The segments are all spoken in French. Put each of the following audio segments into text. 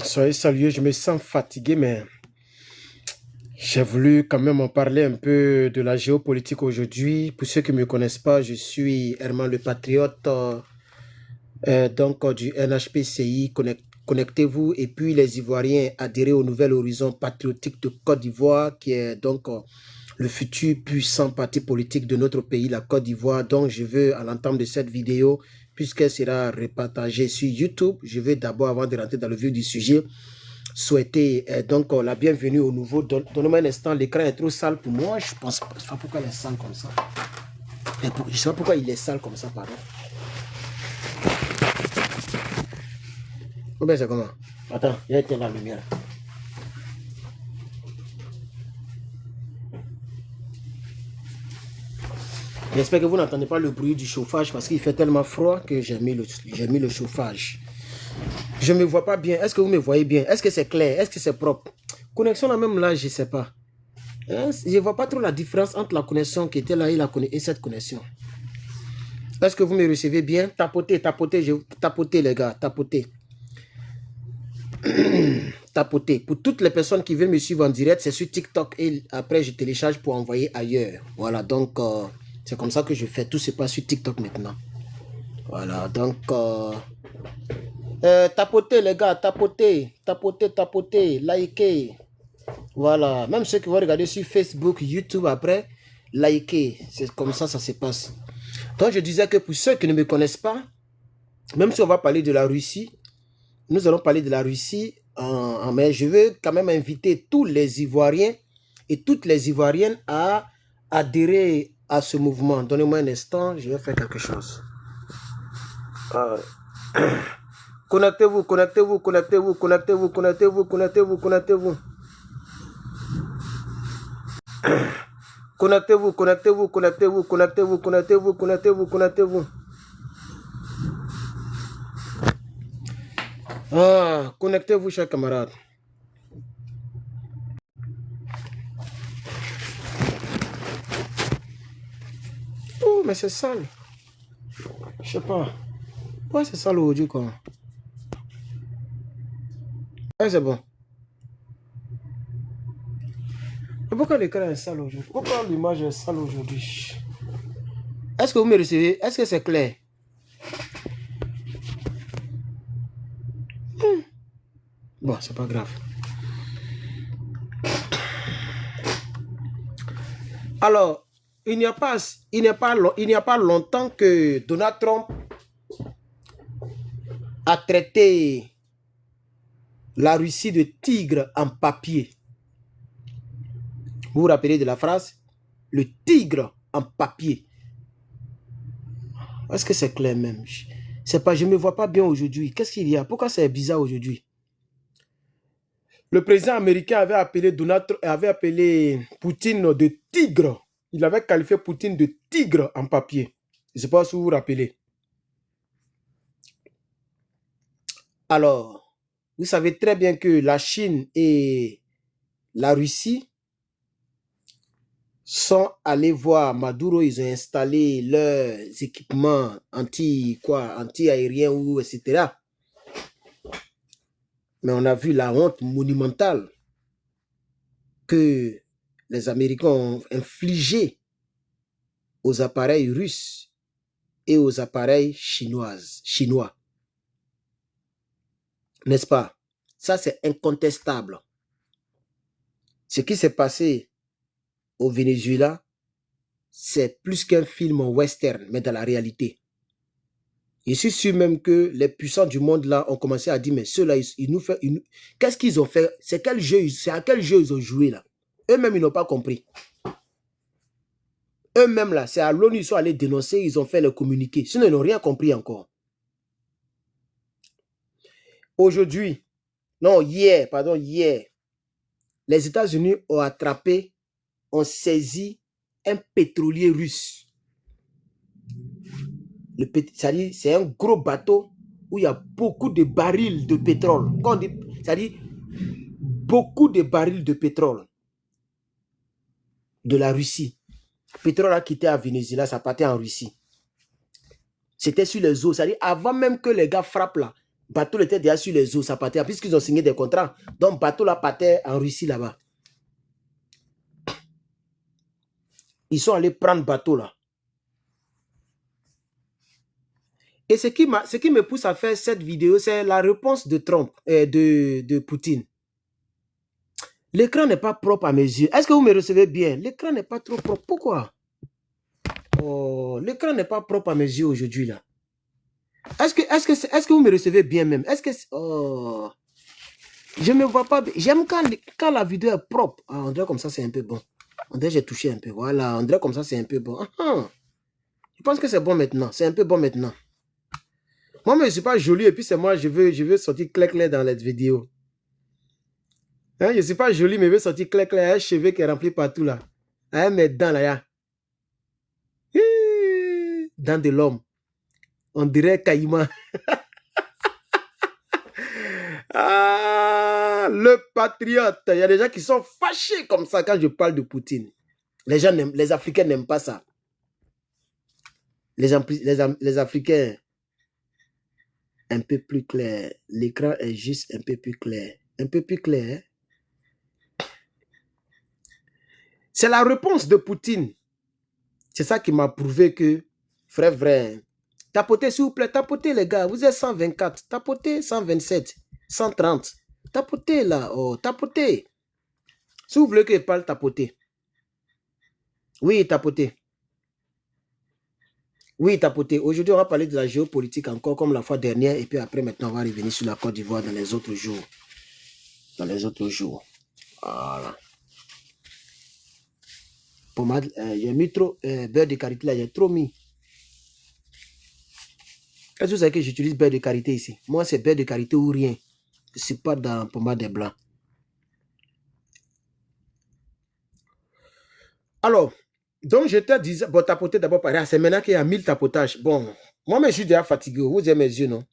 Soyez salués, je me sens fatigué, mais j'ai voulu quand même en parler un peu de la géopolitique aujourd'hui. Pour ceux qui ne me connaissent pas, je suis Herman le Patriote, du NHPCI. Connectez-vous. Et puis les Ivoiriens, adhérez au Nouvel Horizon Patriotique de Côte d'Ivoire, qui est le futur puissant parti politique de notre pays, la Côte d'Ivoire. Donc, je veux, à l'entame de cette vidéo, puisqu'elle sera repartagée sur YouTube, je vais d'abord, avant de rentrer dans le vif du sujet, souhaiter la bienvenue au nouveau. Donnez-moi un instant, l'écran est trop sale pour moi. Je pense pas, je sais pas pourquoi il est sale comme ça. Je sais pas pourquoi il est sale comme ça, pardon. Ou bien c'est comment? Attends, il y a été la lumière. J'espère que vous n'entendez pas le bruit du chauffage parce qu'il fait tellement froid que j'ai mis le chauffage. Je ne me vois pas bien. Est-ce que vous me voyez bien? Est-ce que c'est clair? Est-ce que c'est propre? Connexion là même là, je ne sais pas. Hein? Je ne vois pas trop la différence entre la connexion qui était là et cette connexion. Est-ce que vous me recevez bien? Tapotez, tapotez les gars, tapotez. Tapotez. Pour toutes les personnes qui veulent me suivre en direct, c'est sur TikTok et après je télécharge pour envoyer ailleurs. Voilà, donc c'est comme ça que je fais. Tout se passe sur TikTok maintenant. Voilà, donc tapotez les gars, tapotez, likez. Voilà, même ceux qui vont regarder sur Facebook, YouTube après, likez. C'est comme ça se passe. Donc je disais que pour ceux qui ne me connaissent pas, même si on va parler de la Russie, nous allons parler de la Russie, mais je veux quand même inviter tous les Ivoiriens et toutes les Ivoiriennes à adhérer à ce mouvement. Donnez-moi un instant, je vais faire quelque chose. Connectez-vous, connectez-vous, connectez-vous, connectez-vous, connectez-vous, connectez-vous, connectez-vous. Connectez-vous, connectez-vous, connectez-vous, connectez-vous, connectez-vous, connectez-vous, connectez-vous. Ah, connectez-vous, chers camarades. Oh, mais c'est sale. Je sais pas. Pourquoi c'est sale aujourd'hui, quoi? Ah, c'est bon. Mais pourquoi l'écran est sale aujourd'hui? Pourquoi l'image est sale aujourd'hui? Est-ce que vous me recevez? Est-ce que c'est clair? Bon, c'est pas grave. Alors, il n'y a pas longtemps que Donald Trump a traité la Russie de tigre en papier. Vous vous rappelez de la phrase? Le tigre en papier. Est-ce que c'est clair même? C'est pas, je ne me vois pas bien aujourd'hui. Qu'est-ce qu'il y a? Pourquoi c'est bizarre aujourd'hui? Le président américain avait appelé Poutine de tigre. Il avait qualifié Poutine de tigre en papier. Je ne sais pas si vous vous rappelez. Alors, vous savez très bien que la Chine et la Russie sont allés voir Maduro. Ils ont installé leurs équipements anti-aériens ou etc. Mais on a vu la honte monumentale que les Américains ont infligée aux appareils russes et aux appareils chinois. N'est-ce pas? Ça, c'est incontestable. Ce qui s'est passé au Venezuela, c'est plus qu'un film western, mais dans la réalité. Je suis sûr même que les puissants du monde là ont commencé à dire, mais ceux-là, ils nous font... Qu'est-ce qu'ils ont fait? C'est à quel jeu ils ont joué là? Eux-mêmes, ils n'ont pas compris. Eux-mêmes là, c'est à l'ONU, ils sont allés dénoncer, ils ont fait le communiqué. Sinon, ils n'ont rien compris encore. Aujourd'hui, hier, les États-Unis ont saisi un pétrolier russe. C'est un gros bateau où il y a beaucoup de barils de pétrole. C'est-à-dire beaucoup de barils de pétrole de la Russie. Le pétrole a quitté à Venezuela, ça partait en Russie. C'était sur les eaux. C'est-à-dire avant même que les gars frappent là, bateau était déjà sur les eaux, ça partait, puisqu'ils ont signé des contrats. Donc, bateau là partait en Russie là-bas. Ils sont allés prendre bateau là. Et ce qui me pousse à faire cette vidéo, c'est la réponse de Trump, de Poutine. L'écran n'est pas propre à mes yeux. Est-ce que vous me recevez bien? L'écran n'est pas trop propre. Pourquoi? Oh, l'écran n'est pas propre à mes yeux aujourd'hui là. Est-ce que vous me recevez bien même? Est-ce que... Oh, je ne me vois pas bien. J'aime quand la vidéo est propre. Ah, on dirait comme ça, c'est un peu bon. On dirait que j'ai touché un peu. Voilà, on dirait comme ça, c'est un peu bon. Je pense que c'est bon maintenant. C'est un peu bon maintenant. Moi, mais je ne suis pas joli et puis c'est moi, je veux sortir clair dans la vidéo. Hein, je ne suis pas joli, mais je veux sortir clair. Un cheveu qui est rempli partout là. Hein, mes dents là, ya. Dents de l'homme. On dirait Caïman. Ah, le patriote. Il y a des gens qui sont fâchés comme ça quand je parle de Poutine. Les Africains n'aiment pas ça. Les Africains, un peu plus clair. L'écran est juste un peu plus clair. Un peu plus clair. Hein? C'est la réponse de Poutine. C'est ça qui m'a prouvé que, frère, tapotez s'il vous plaît, tapotez les gars. Vous êtes 124, tapotez 127, 130. Tapotez là, oh, tapotez. Si vous voulez que je parle, tapotez. Oui, tapotez. Oui, tapotez. Aujourd'hui, on va parler de la géopolitique encore comme la fois dernière. Et puis après, maintenant, on va revenir sur la Côte d'Ivoire dans les autres jours. Dans les autres jours. Voilà. Pommade, j'ai mis trop beurre de karité là, j'ai trop mis. Est-ce que vous savez que j'utilise beurre de karité ici? Moi, c'est beurre de karité ou rien. Je ne suis pas dans pommade des blancs. Alors, donc je te disais, bon, tapoter d'abord par c'est maintenant qu'il y a 1000 tapotages. Bon, moi, je suis déjà fatigué. Vous avez mes yeux, non?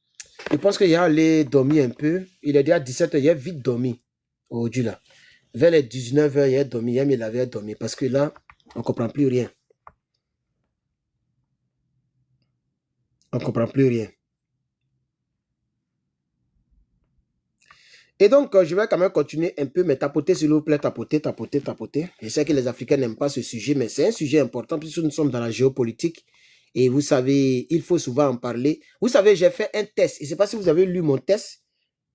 Je pense qu'il y a allé dormir un peu. Il est déjà 17h, il a vite dormi. Aujourd'hui, là. Vers les 19h, il a dormi. Il avait dormi. Parce que là, on ne comprend plus rien. On ne comprend plus rien. Et donc, je vais quand même continuer un peu, mais tapoter, s'il vous plaît, tapoter. Je sais que les Africains n'aiment pas ce sujet, mais c'est un sujet important puisque nous sommes dans la géopolitique. Et vous savez, il faut souvent en parler. Vous savez, j'ai fait un test. Je ne sais pas si vous avez lu mon test.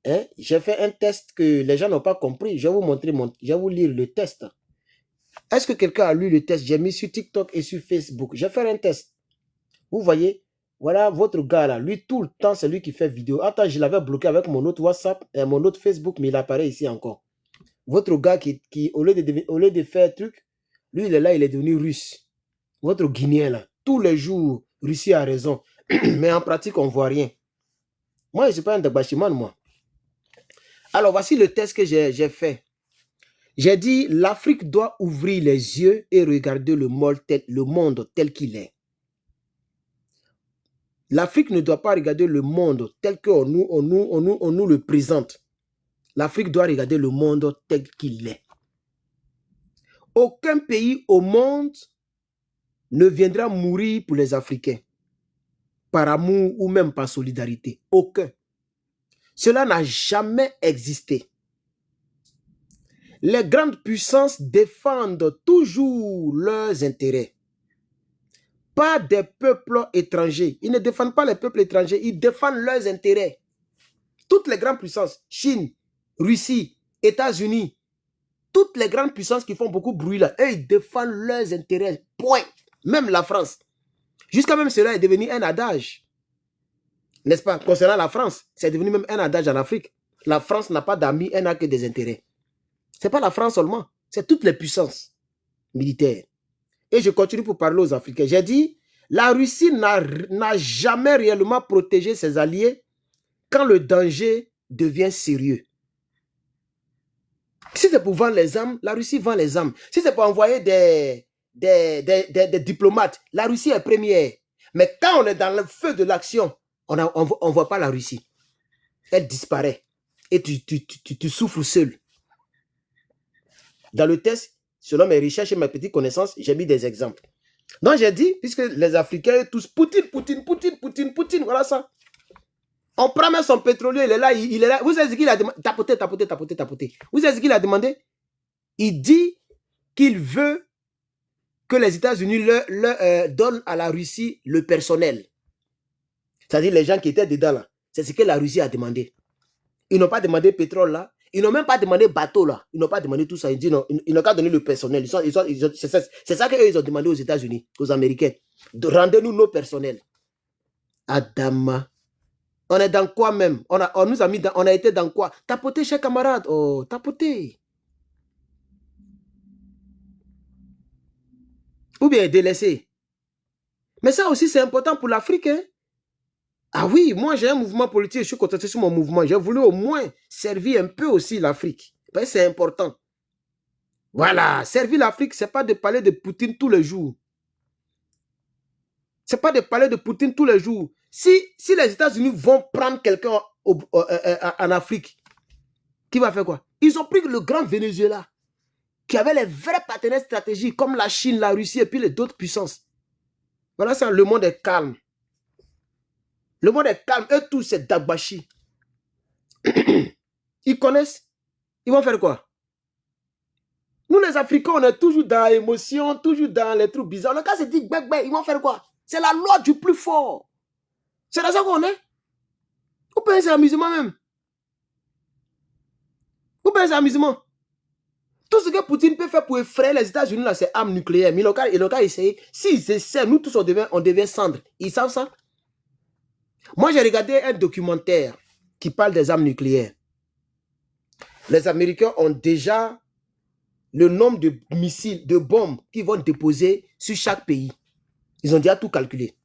Hein? J'ai fait un test que les gens n'ont pas compris. Je vais vous montrer, je vais vous lire le test. Est-ce que quelqu'un a lu le test? J'ai mis sur TikTok et sur Facebook. J'ai fait un test. Vous voyez? Voilà votre gars là, lui tout le temps c'est lui qui fait vidéo. Attends, je l'avais bloqué avec mon autre WhatsApp et mon autre Facebook, mais il apparaît ici encore. Votre gars qui au lieu de faire truc, lui il est là, il est devenu russe. Votre Guinéen là, tous les jours, Russie a raison. Mais en pratique, on ne voit rien. Moi, je ne suis pas un Dabachiman, moi. Alors, voici le test que j'ai fait. J'ai dit, l'Afrique doit ouvrir les yeux et regarder le monde tel qu'il est. L'Afrique ne doit pas regarder le monde tel qu'on nous le présente. L'Afrique doit regarder le monde tel qu'il est. Aucun pays au monde ne viendra mourir pour les Africains. Par amour ou même par solidarité. Aucun. Cela n'a jamais existé. Les grandes puissances défendent toujours leurs intérêts. Pas des peuples étrangers. Ils ne défendent pas les peuples étrangers, ils défendent leurs intérêts. Toutes les grandes puissances, Chine, Russie, États-Unis, toutes les grandes puissances qui font beaucoup de bruit là, eux, ils défendent leurs intérêts. Point. Même la France. Jusqu'à même cela est devenu un adage. N'est-ce pas? Concernant la France, c'est devenu même un adage en Afrique. La France n'a pas d'amis, elle n'a que des intérêts. Ce n'est pas la France seulement, c'est toutes les puissances militaires. Et je continue pour parler aux Africains. J'ai dit, la Russie n'a jamais réellement protégé ses alliés quand le danger devient sérieux. Si c'est pour vendre les armes, la Russie vend les armes. Si c'est pour envoyer des diplomates, la Russie est première. Mais quand on est dans le feu de l'action, on ne voit pas la Russie. Elle disparaît. Et tu souffres seul. Dans le test, selon mes recherches et mes petites connaissances, j'ai mis des exemples. Donc j'ai dit, puisque les Africains tous Poutine, voilà ça. On prend même son pétrolier, il est là, il est là. Vous savez ce qu'il a demandé? Tapoter. Vous savez ce qu'il a demandé? Il dit qu'il veut que les États-Unis donnent à la Russie le personnel. C'est-à-dire les gens qui étaient dedans là. C'est ce que la Russie a demandé. Ils n'ont pas demandé pétrole là. Ils n'ont même pas demandé bateau là. Ils n'ont pas demandé tout ça. Ils disent non, ils n'ont qu'à donner le personnel. C'est ça qu'eux ils ont demandé aux États-Unis, aux Américains. Rendez-nous nos personnels. Adama. On est dans quoi même? On nous a mis dans, on a été dans quoi? Tapoter, chers camarades. Oh, tapoter. Ou bien délaisser. Mais ça aussi, c'est important pour l'Afrique. Hein? Ah oui, moi j'ai un mouvement politique, je suis concentré sur mon mouvement. J'ai voulu au moins servir un peu aussi l'Afrique. C'est important. Voilà, servir l'Afrique, ce n'est pas de parler de Poutine tous les jours. Ce n'est pas de parler de Poutine tous les jours. Si les États-Unis vont prendre quelqu'un en Afrique, qui va faire quoi? Ils ont pris le grand Venezuela, qui avait les vrais partenaires stratégiques, comme la Chine, la Russie et puis les d'autres puissances. Voilà, ça, le monde est calme. Le monde est calme. Eux tous, c'est Dagbashi. Ils connaissent. Ils vont faire quoi? Nous, les Africains, on est toujours dans l'émotion, toujours dans les trucs bizarres. Le cas, c'est dit, ils vont faire quoi? C'est la loi du plus fort. C'est dans ça qu'on est. Vous pensez à l'amusement même. Vous pensez à l'amusement. Tout ce que Poutine peut faire pour effrayer les États-Unis, là, c'est armes nucléaires. Mais il a essayé. S'ils essaient, nous tous, on devient cendre. Ils savent ça? Moi, j'ai regardé un documentaire qui parle des armes nucléaires. Les Américains ont déjà le nombre de missiles, de bombes qu'ils vont déposer sur chaque pays. Ils ont déjà tout calculé.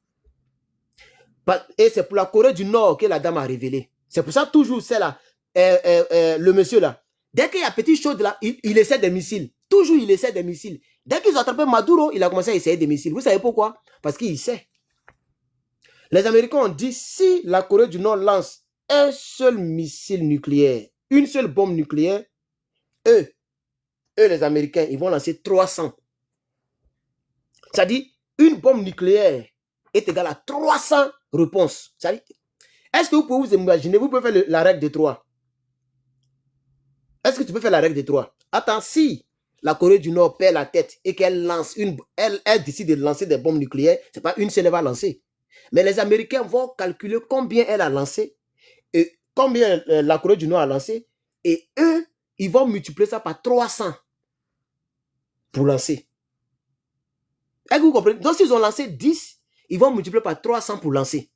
Et c'est pour la Corée du Nord que la dame a révélé. C'est pour ça toujours, c'est là, le monsieur là. Dès qu'il y a petite chose là, il essaie des missiles. Toujours, il essaie des missiles. Dès qu'ils ont attrapé Maduro, il a commencé à essayer des missiles. Vous savez pourquoi? Parce qu'il sait. Les Américains ont dit, si la Corée du Nord lance un seul missile nucléaire, une seule bombe nucléaire, eux, les Américains, ils vont lancer 300. C'est-à-dire, une bombe nucléaire est égale à 300 réponses. Est-ce que vous pouvez vous imaginer, vous pouvez faire la règle de 3? Est-ce que tu peux faire la règle de 3? Attends, si la Corée du Nord perd la tête et qu'elle lance elle décide de lancer des bombes nucléaires, ce n'est pas une seule elle va lancer. Mais les Américains vont calculer combien elle a lancé et combien la Corée du Nord a lancé. Et eux, ils vont multiplier ça par 300 pour lancer. Est-ce que vous comprenez? Donc, s'ils ont lancé 10, ils vont multiplier par 300 pour lancer.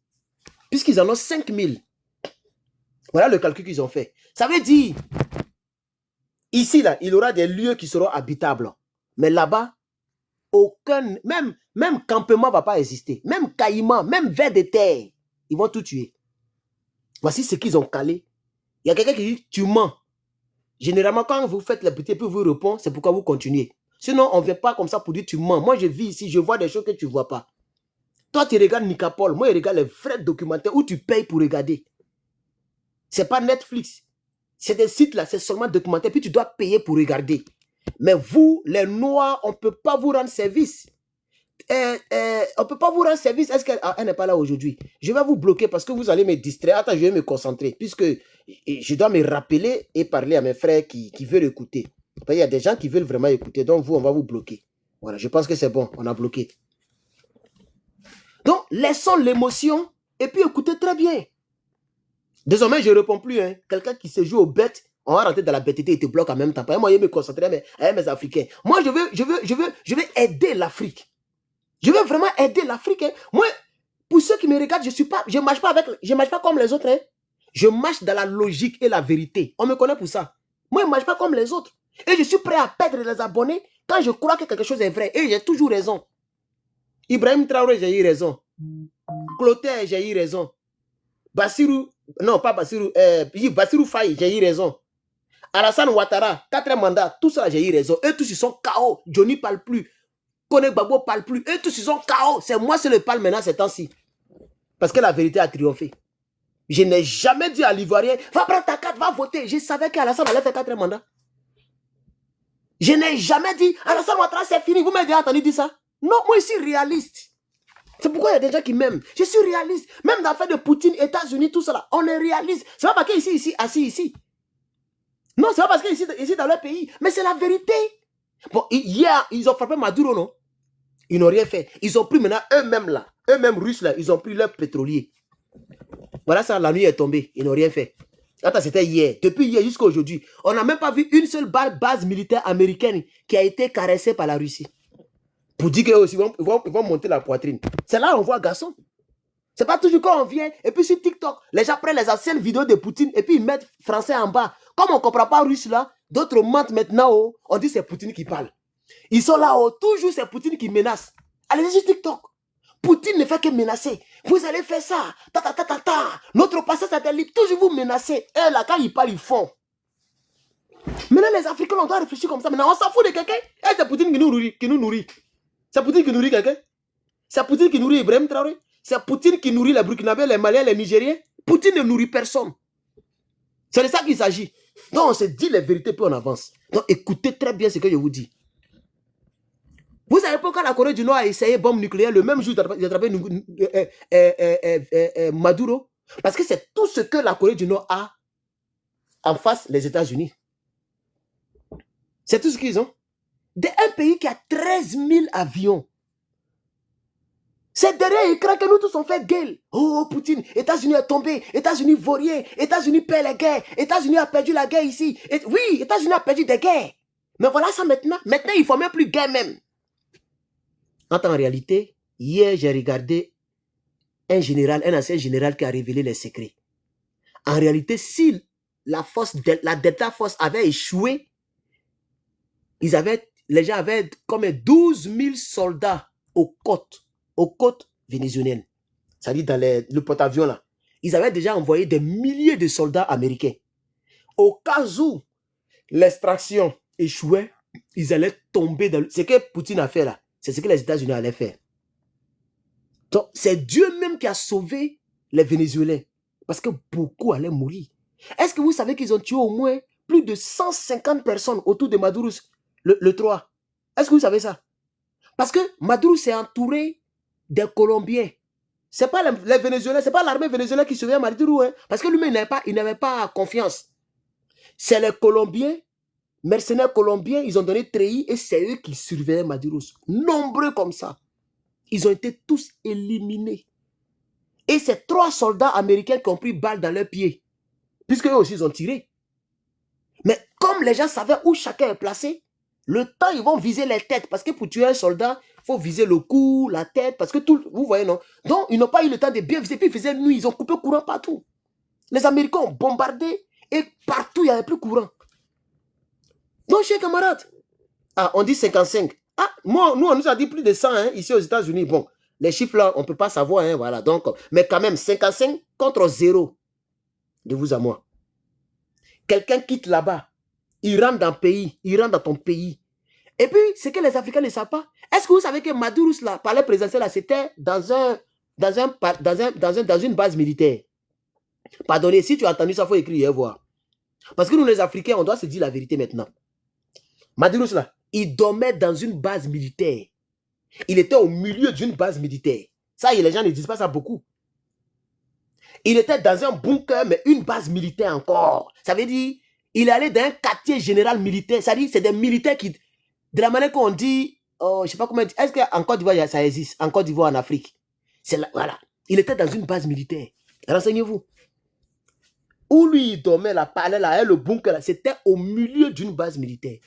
Puisqu'ils en ont 5000. Voilà le calcul qu'ils ont fait. Ça veut dire, ici, là, il y aura des lieux qui seront habitables. Mais là-bas, aucun, même campement ne va pas exister. Même caïman, même vers de terre, ils vont tout tuer. Voici ce qu'ils ont calé. Il y a quelqu'un qui dit, tu mens. Généralement, quand vous faites les petits puis vous répondez, c'est pourquoi vous continuez. Sinon, on ne vient pas comme ça pour dire tu mens. Moi, je vis ici, je vois des choses que tu ne vois pas. Toi, tu regardes Nicapol. Moi, je regarde les vrais documentaires où tu payes pour regarder. Ce n'est pas Netflix. C'est des sites là, c'est seulement documentaire. Puis tu dois payer pour regarder. Mais vous, les Noirs, on ne peut pas vous rendre service. On ne peut pas vous rendre service. Est-ce qu'elle n'est pas là aujourd'hui? Je vais vous bloquer parce que vous allez me distraire. Attends, je vais me concentrer. Puisque je dois me rappeler et parler à mes frères qui veulent écouter. Il y a des gens qui veulent vraiment écouter. Donc vous, on va vous bloquer. Voilà, je pense que c'est bon. On a bloqué. Donc, laissons l'émotion et puis écoutez très bien. Désormais, je ne réponds plus. Hein. Quelqu'un qui se joue aux bêtes, on va rentrer dans la bêtité et te bloque en même temps. Moi, je vais me concentrer avec mes Africains. Moi, je veux aider l'Afrique. Je veux vraiment aider l'Afrique. Hein. Moi, pour ceux qui me regardent, je ne marche pas comme les autres. Hein. Je marche dans la logique et la vérité. On me connaît pour ça. Moi, je ne marche pas comme les autres. Et je suis prêt à perdre les abonnés quand je crois que quelque chose est vrai. Et j'ai toujours raison. Ibrahim Traoré, j'ai eu raison. Clotaire, j'ai eu raison. Bassirou, non, pas Bassirou, Bassirou Faye, j'ai eu raison. Alassane Ouattara, 4 mandats, tout ça, j'ai eu raison. Eux tous, ils sont KO. Johnny ne parle plus. Kone Gbagbo ne parle plus. Eux tous, ils sont KO. C'est moi, c'est le parle maintenant ces temps-ci. Parce que la vérité a triomphé. Je n'ai jamais dit à l'Ivoirien, va prendre ta carte, va voter. Je savais qu'Alassane allait faire 4 mandats. Je n'ai jamais dit, Alassane Ouattara, c'est fini. Vous m'avez entendu dire ça? Non, moi, je suis réaliste. C'est pourquoi il y a des gens qui m'aiment. Je suis réaliste. Même dans l'affaire de Poutine, États-Unis, tout ça là, on est réaliste. C'est pas parce qu'ils sont assis ici. Non, c'est pas parce qu'ils sont ici dans leur pays. Mais c'est la vérité. Bon, hier, ils ont frappé Maduro, non? Ils n'ont rien fait. Ils ont pris maintenant eux-mêmes là, eux-mêmes Russes là, ils ont pris leur pétrolier. Voilà ça, la nuit est tombée. Ils n'ont rien fait. Attends, c'était hier. Depuis hier jusqu'à aujourd'hui, on n'a même pas vu une seule base militaire américaine qui a été caressée par la Russie. Pour dire qu'ils vont monter la poitrine. C'est là où on voit garçon. C'est pas toujours quand on vient, et puis sur TikTok, les gens prennent les anciennes vidéos de Poutine, et puis ils mettent français en bas. Comme on ne comprend pas russe là, d'autres mentent maintenant, oh, on dit c'est Poutine qui parle. Ils sont là, oh, toujours c'est Poutine qui menace. Allez sur TikTok. Poutine ne fait que menacer. Vous allez faire ça. Ta, ta, ta, ta, ta. Notre passé satellite, toujours vous menacez. Et là, quand ils parlent, ils font. Maintenant, les Africains, on doit réfléchir comme ça. Maintenant, on s'en fout de quelqu'un. Et c'est Poutine qui nous nourrit. C'est Poutine qui nourrit quelqu'un. C'est Poutine qui nourrit Ibrahim Traoré. C'est Poutine qui nourrit les Burkinabés, les Maliens, les Nigériens. Poutine ne nourrit personne. C'est de ça qu'il s'agit. Donc, on se dit les vérités, puis on avance. Donc, écoutez très bien ce que je vous dis. Vous savez pourquoi la Corée du Nord a essayé bombe nucléaire le même jour d'attraper Maduro? Parce que c'est tout ce que la Corée du Nord a en face les États-Unis. C'est tout ce qu'ils ont. Un pays qui a 13 000 avions. C'est derrière l'écran que nous tous on fait gueule. Oh, Poutine, États-Unis est tombé, États-Unis vaut rien, États-Unis perd les guerres, États-Unis a perdu la guerre ici. Oui, États-Unis a perdu des guerres. Mais voilà ça maintenant. Maintenant, il ne faut même plus guerre même. En réalité, hier, j'ai regardé un ancien général qui a révélé les secrets. En réalité, si la Delta Force avait échoué, les gens avaient comme 12 000 soldats aux côtes vénézuéliennes. C'est-à-dire dans le porte-avions là. Ils avaient déjà envoyé des milliers de soldats américains. Au cas où l'extraction échouait, ils allaient tomber dans ce que Poutine a fait là. C'est ce que les États-Unis allaient faire. Donc, c'est Dieu même qui a sauvé les Vénézuéliens. Parce que beaucoup allaient mourir. Est-ce que vous savez qu'ils ont tué au moins plus de 150 personnes autour de Maduro le 3? Est-ce que vous savez ça? Parce que Maduro s'est entouré des Colombiens. Ce n'est pas les Vénézuéliens, ce n'est pas l'armée vénézuélienne qui surveille Maduro. Hein, parce que lui-même, il n'avait pas confiance. C'est les Colombiens, mercenaires colombiens, ils ont donné treillis et c'est eux qui surveillaient Maduro. Nombreux comme ça. Ils ont été tous éliminés. Et c'est 3 soldats américains qui ont pris balle dans leurs pieds. Puisque eux aussi, ils ont tiré. Mais comme les gens savaient où chacun est placé, le temps, ils vont viser les têtes. Parce que pour tuer un soldat, il faut viser le cou, la tête. Parce que tout, vous voyez, non? Donc, ils n'ont pas eu le temps de bien viser. Puis, ils faisaient nuit. Ils ont coupé courant partout. Les Américains ont bombardé. Et partout, il n'y avait plus courant. Donc, chers camarades, on dit 55. Ah, nous, on nous a dit plus de 100 hein, ici aux États-Unis. Bon, les chiffres là, on ne peut pas savoir. Hein, voilà. Donc, mais quand même, 55 contre 0. De vous à moi. Quelqu'un quitte là-bas. Il rentre dans le pays. Il rentre dans ton pays. Et puis, ce que les Africains ne savent pas. Est-ce que vous savez que Maduro, là, palais présidentiel, là, c'était dans une base militaire? Pardonnez, si tu as entendu ça, il faut écrire et voir. Parce que nous, les Africains, on doit se dire la vérité maintenant. Maduro, là, il dormait dans une base militaire. Il était au milieu d'une base militaire. Ça, les gens ne disent pas ça beaucoup. Il était dans un bunker, mais une base militaire encore. Ça veut dire, il allait dans un quartier général militaire. Ça veut dire, c'est des militaires qui, de la manière qu'on dit, je ne sais pas comment dire, est-ce qu'en Côte d'Ivoire, ça existe? En Côte d'Ivoire, en Afrique. Voilà. Il était dans une base militaire. Renseignez-vous. Où lui, il dormait, la palais, là, le bunker, là, c'était au milieu d'une base militaire.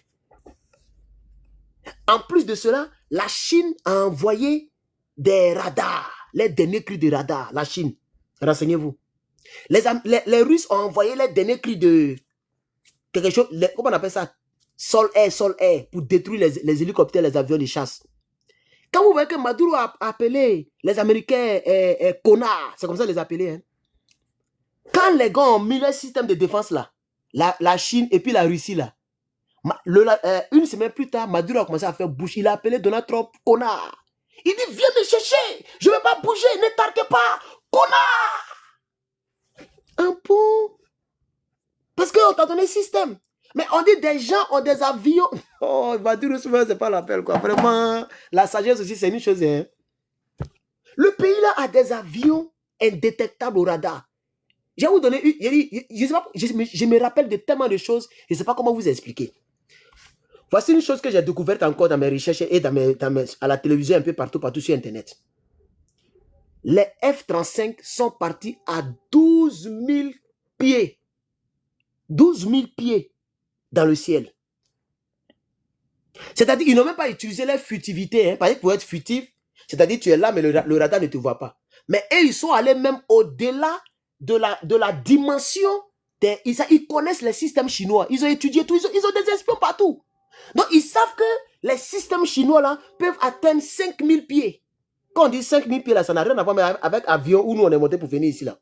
En plus de cela, la Chine a envoyé des radars, les derniers cris de radars, la Chine. Renseignez-vous. Les Russes ont envoyé les derniers cris de quelque chose, comment on appelle ça? Sol-air, pour détruire les hélicoptères, les avions de chasse. Quand vous voyez que Maduro a appelé les Américains connards, c'est comme ça les appeler. Hein. Quand les gars ont mis le système de défense là, la Chine et puis la Russie là, une semaine plus tard, Maduro a commencé à faire bouche. Il a appelé Donald Trump connard. Il dit, viens me chercher, je ne vais pas bouger, ne targue pas, connard. Un peu. Parce qu'on t'a donné le système. Mais on dit des gens ont des avions. Oh, Maduro, souvent, c'est pas l'appel, quoi. Vraiment, la sagesse aussi, c'est une chose. Hein. Le pays là a des avions indétectables au radar. Je vais vous donner, je me rappelle de tellement de choses, je ne sais pas comment vous expliquer. Voici une chose que j'ai découverte encore dans mes recherches et à la télévision, un peu partout sur Internet. Les F-35 sont partis à 12 000 pieds. 12 000 pieds dans le ciel. C'est-à-dire qu'ils n'ont même pas utilisé leur futilité. Parce que pour être futif, c'est-à-dire tu es là, mais le radar ne te voit pas. Mais eux, ils sont allés même au-delà de la dimension. Ils connaissent les systèmes chinois. Ils ont étudié tout. Ils ont des espions partout. Donc, ils savent que les systèmes chinois là peuvent atteindre 5 000 pieds. Quand on dit 5 000 pieds là, ça n'a rien à voir avec l'avion où nous on est monté pour venir ici là.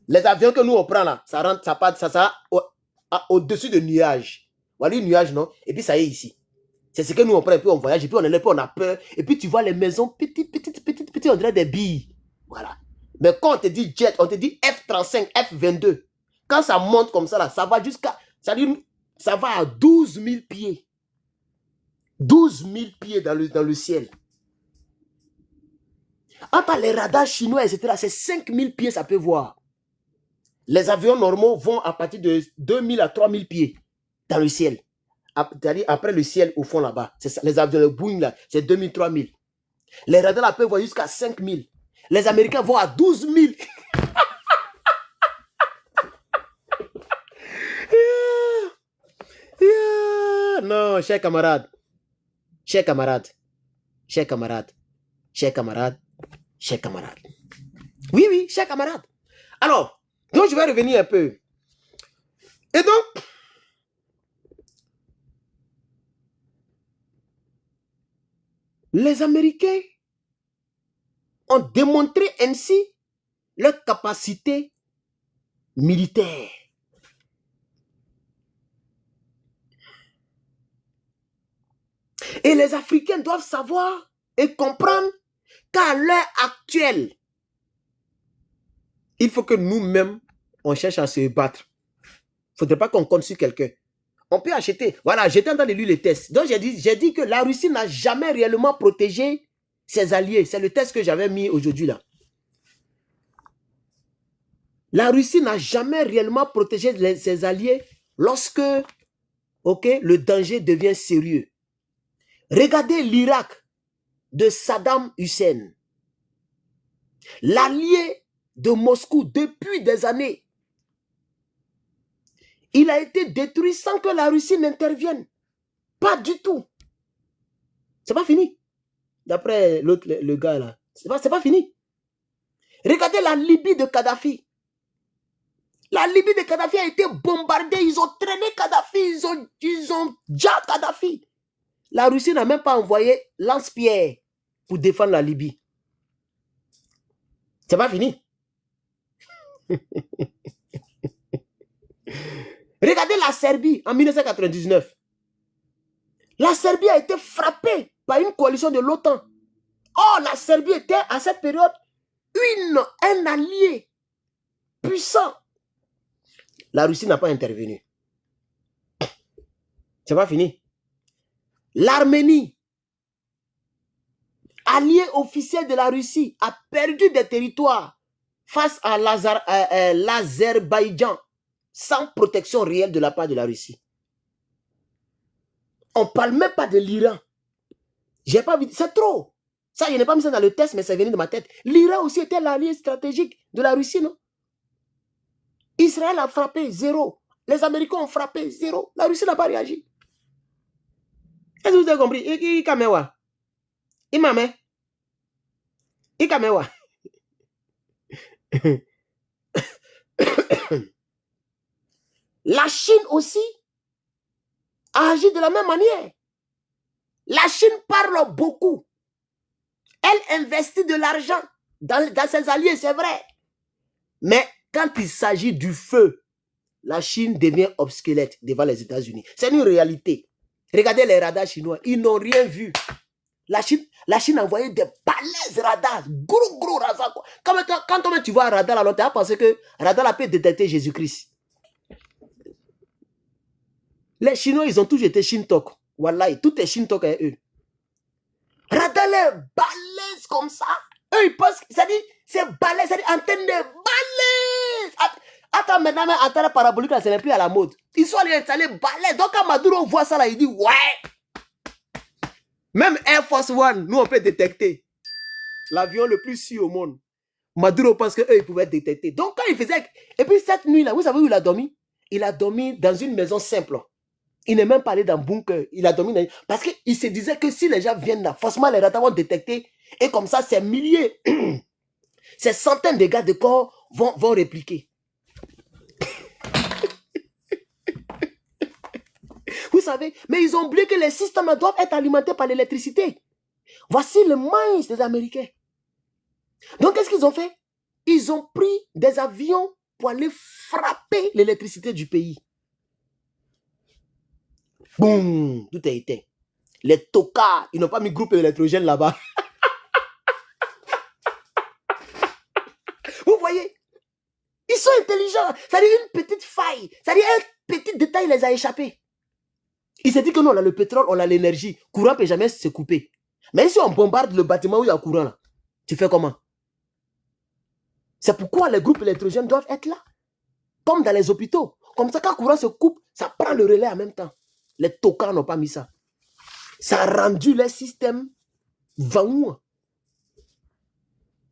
Les avions que nous on prend là, ça rentre, ça au-dessus de nuages. Voilà, les nuages, non? Et puis ça y est ici. C'est ce que nous on prend, et puis on voyage, et puis on est là, puis on a peur. Et puis tu vois les maisons petites, on dirait des billes. Voilà. Mais quand on te dit jet, on te dit F-35, F-22. Quand ça monte comme ça là, ça va jusqu'à... Ça va à 12 000 pieds. 12 000 pieds dans le ciel. Entre les radars chinois, etc., c'est 5 000 pieds, ça peut voir. Les avions normaux vont à partir de 2 000 à 3 000 pieds dans le ciel. C'est-à-dire après le ciel au fond là-bas. Les avions, le Boeing là, c'est 2 000, 3 000. Les radars là peuvent voir jusqu'à 5 000. Les Américains vont à 12 000. Non, chers camarades. Chers camarades. Chers camarades. Chers camarades. Chers camarades. Oui, oui, chers camarades. Alors, donc je vais revenir un peu. Et donc, les Américains ont démontré ainsi leur capacité militaire. Et les Africains doivent savoir et comprendre qu'à l'heure actuelle, il faut que nous-mêmes, on cherche à se battre. Il ne faudrait pas qu'on compte sur quelqu'un. On peut acheter. Voilà, j'étais en train de lire les tests. Donc, j'ai dit que la Russie n'a jamais réellement protégé ses alliés. C'est le test que j'avais mis aujourd'hui là. La Russie n'a jamais réellement protégé ses alliés lorsque le danger devient sérieux. Regardez l'Irak de Saddam Hussein. L'allié de Moscou depuis des années. Il a été détruit sans que la Russie n'intervienne. Pas du tout. C'est pas fini. D'après l'autre, le gars là. C'est pas fini. Regardez la Libye de Kadhafi. La Libye de Kadhafi a été bombardée. Ils ont traîné Kadhafi. Ils ont déjà Kadhafi. La Russie n'a même pas envoyé lance-pierre pour défendre la Libye. C'est pas fini. Regardez la Serbie en 1999. La Serbie a été frappée par une coalition de l'OTAN. Oh, la Serbie était à cette période un allié puissant. La Russie n'a pas intervenu. C'est pas fini. L'Arménie, allié officiel de la Russie, a perdu des territoires face à l'Azerbaïdjan sans protection réelle de la part de la Russie. On ne parle même pas de l'Iran. J'ai pas vu. C'est trop. Ça, je n'ai pas mis ça dans le test, mais ça venait de ma tête. L'Iran aussi était l'allié stratégique de la Russie, non? Israël a frappé, 0. Les Américains ont frappé, 0. La Russie n'a pas réagi. Est-ce que vous avez compris? Ikamewa. Imame. Ikamewa. La Chine aussi a agi de la même manière. La Chine parle beaucoup. Elle investit de l'argent dans ses alliés, c'est vrai. Mais quand il s'agit du feu, la Chine devient obsolète devant les États-Unis. C'est une réalité. Regardez les radars chinois, ils n'ont rien vu. La Chine a envoyé des balaises radars, gros radars. Quand tu vois un radar, alors tu as pensé que radar peut détecter Jésus-Christ. Les Chinois, ils ont toujours été Shintok. Wallahi, tout est Shintok à eux. Radar les balaises comme ça. Eux, ils pensent, ça dit, c'est balai, ça dit antenne de balai. Attends, maintenant, même antenne parabolique, là, ce n'est plus à la mode. Ils sont allés installer balai. Donc, quand Maduro voit ça, là, il dit, ouais. Même Air Force One, nous, on peut détecter. L'avion le plus sûr au monde. Maduro pense qu'eux, ils pouvaient détecter. Donc, quand il faisait... Et puis, cette nuit-là, vous savez où il a dormi? Il a dormi dans une maison simple. Il n'est même pas allé dans le bunker. Il a dormi dans... Parce qu'il se disait que si les gens viennent là, forcément, les radars vont détecter. Et comme ça, ces milliers, ces centaines de gars de corps vont répliquer. Vous savez, mais ils ont oublié que les systèmes doivent être alimentés par l'électricité. Voici le mince des Américains. Donc, qu'est-ce qu'ils ont fait? Ils ont pris des avions pour aller frapper l'électricité du pays. Boum, tout est éteint. Les tocards, ils n'ont pas mis groupe électrogène là-bas. Vous voyez? Ils sont intelligents. C'est-à-dire une petite faille. C'est-à-dire un petit détail les a échappés. Il s'est dit que nous, on a le pétrole, on a l'énergie. Courant ne peut jamais se couper. Mais si on bombarde le bâtiment où il y a courant, là, tu fais comment? C'est pourquoi les groupes électrogènes doivent être là. Comme dans les hôpitaux. Comme ça, quand le courant se coupe, ça prend le relais en même temps. Les tocards n'ont pas mis ça. Ça a rendu les systèmes vaoués.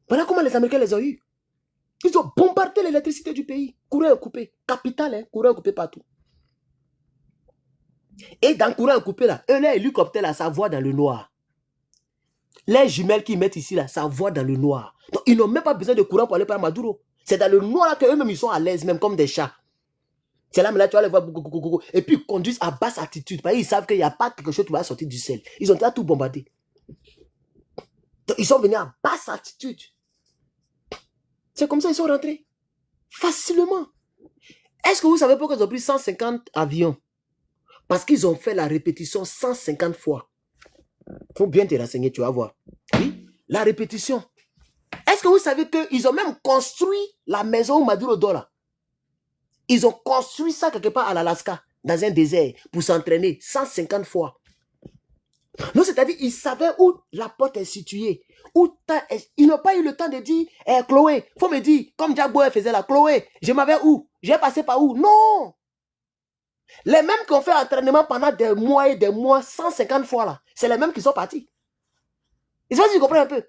Voilà comment les Américains les ont eu. Ils ont bombardé l'électricité du pays. Courant est coupé. Capital, hein, courant est coupé partout. Et dans le courant est coupé, là, eux, les hélicoptères, là, ça voit dans le noir. Les jumelles qu'ils mettent ici, là, ça voit dans le noir. Donc, ils n'ont même pas besoin de courant pour aller par Maduro. C'est dans le noir là qu'eux-mêmes, ils sont à l'aise, même comme des chats. C'est là, mais là, tu vas les voir. Et puis, ils conduisent à basse altitude. Parce qu'ils savent qu'il n'y a pas quelque chose qui va sortir du ciel. Ils ont déjà tout bombardé. Donc, ils sont venus à basse altitude. C'est comme ça qu'ils sont rentrés. Facilement. Est-ce que vous savez pourquoi ils ont pris 150 avions? Parce qu'ils ont fait la répétition 150 fois. Il faut bien te renseigner, tu vas voir. Oui, la répétition. Est-ce que vous savez qu'ils ont même construit la maison où Maduro dort là? Ils ont construit ça quelque part à l'Alaska, dans un désert, pour s'entraîner 150 fois. Non, c'est-à-dire, ils savaient où la porte est située. Ils n'ont pas eu le temps de dire, Chloé, il faut me dire, comme Jack Boy faisait là, Chloé, je m'avais où? J'ai passé par où? Non! Les mêmes qui ont fait entraînement pendant des mois et des mois, 150 fois là, c'est les mêmes qui sont partis. Ils sont vous comprenez un peu.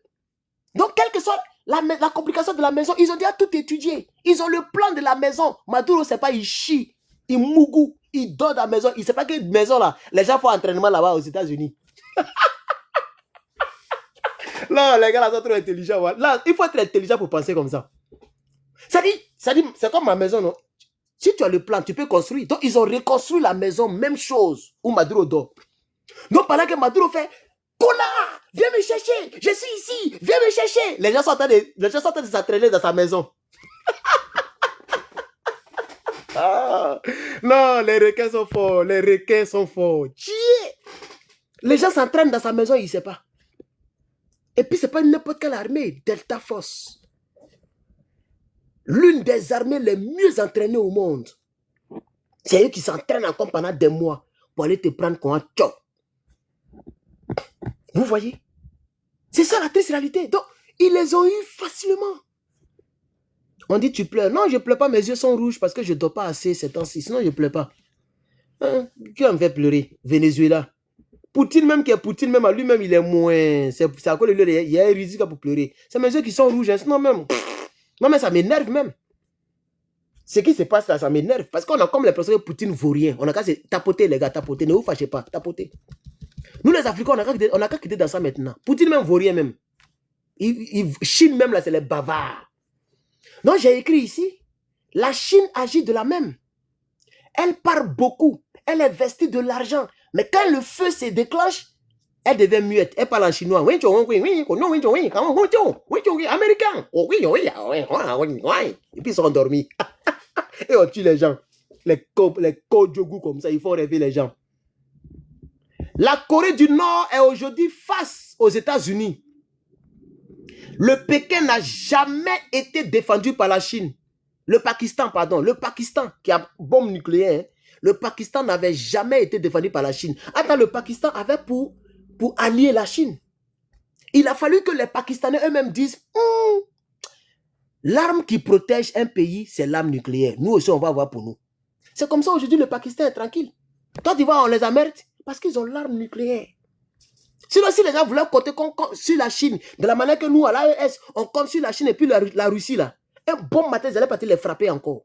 Donc, quelle que soit la complication de la maison, ils ont déjà tout étudié. Ils ont le plan de la maison. Maduro, c'est pas, il chie, il mougou, il dort dans la maison. Il ne sait pas quelle maison là. Les gens font entraînement là-bas aux États-Unis. Là, les gars là sont trop intelligents. Là, il faut être intelligent pour penser comme ça. Ça dit, c'est comme ma maison, non? Si tu as le plan, tu peux construire. Donc, ils ont reconstruit la maison, même chose, où Maduro dort. Donc, pendant que Maduro fait, connard, viens me chercher, je suis ici, viens me chercher. Les gens sont en train de s'entraîner dans sa maison. Ah, non, les requins sont forts, les requins sont forts. Les gens s'entraînent dans sa maison, il ne sait pas. Et puis, ce n'est pas n'importe quelle armée, Delta Force. L'une des armées les mieux entraînées au monde. C'est eux qui s'entraînent encore pendant des mois pour aller te prendre comme un tchop. Vous voyez? C'est ça la triste réalité. Donc, ils les ont eu facilement. On dit, tu pleures. Non, je ne pleure pas, mes yeux sont rouges parce que je ne dors pas assez ces temps-ci. Sinon, je ne pleure pas. Hein? Qui va me faire pleurer? Venezuela. Poutine même qui est Poutine, même à lui-même, il est moins. C'est à cause de lui, il y a un risque pour pleurer. C'est mes yeux qui sont rouges. Hein. Sinon, même. Non, mais ça m'énerve même. Ce qui se passe là, ça m'énerve. Parce qu'on a comme l'impression que Poutine ne vaut rien. On a qu'à se tapoter, les gars, tapoter. Ne vous fâchez pas, tapoter. Nous, les Africains, on a qu'à quitter dans ça maintenant. Poutine même ne vaut rien même. Chine même, là, c'est les bavards. Donc, j'ai écrit ici, la Chine agit de la même. Elle parle beaucoup. Elle investit de l'argent. Mais quand le feu se déclenche, elle devient muette. Elle parle en chinois. Américain. Et puis ils sont endormis. Et on tue les gens. Les Kodjogu comme ça, il faut rêver les gens. La Corée du Nord est aujourd'hui face aux États-Unis. Le Pékin n'a jamais été défendu par la Chine. Le Pakistan, pardon. Le Pakistan qui a bombe nucléaire. Le Pakistan n'avait jamais été défendu par la Chine. Attends, le Pakistan avait pour allier la Chine. Il a fallu que les Pakistanais eux-mêmes disent l'arme qui protège un pays, c'est l'arme nucléaire. Nous aussi, on va avoir pour nous. C'est comme ça aujourd'hui, le Pakistan est tranquille. Toi, tu vois, on les emmerde parce qu'ils ont l'arme nucléaire. Sinon, si les gens voulaient compter sur la Chine, de la manière que nous, à l'AES, on compte sur la Chine et puis la Russie, là, un bon matin, ils allaient partir les frapper encore.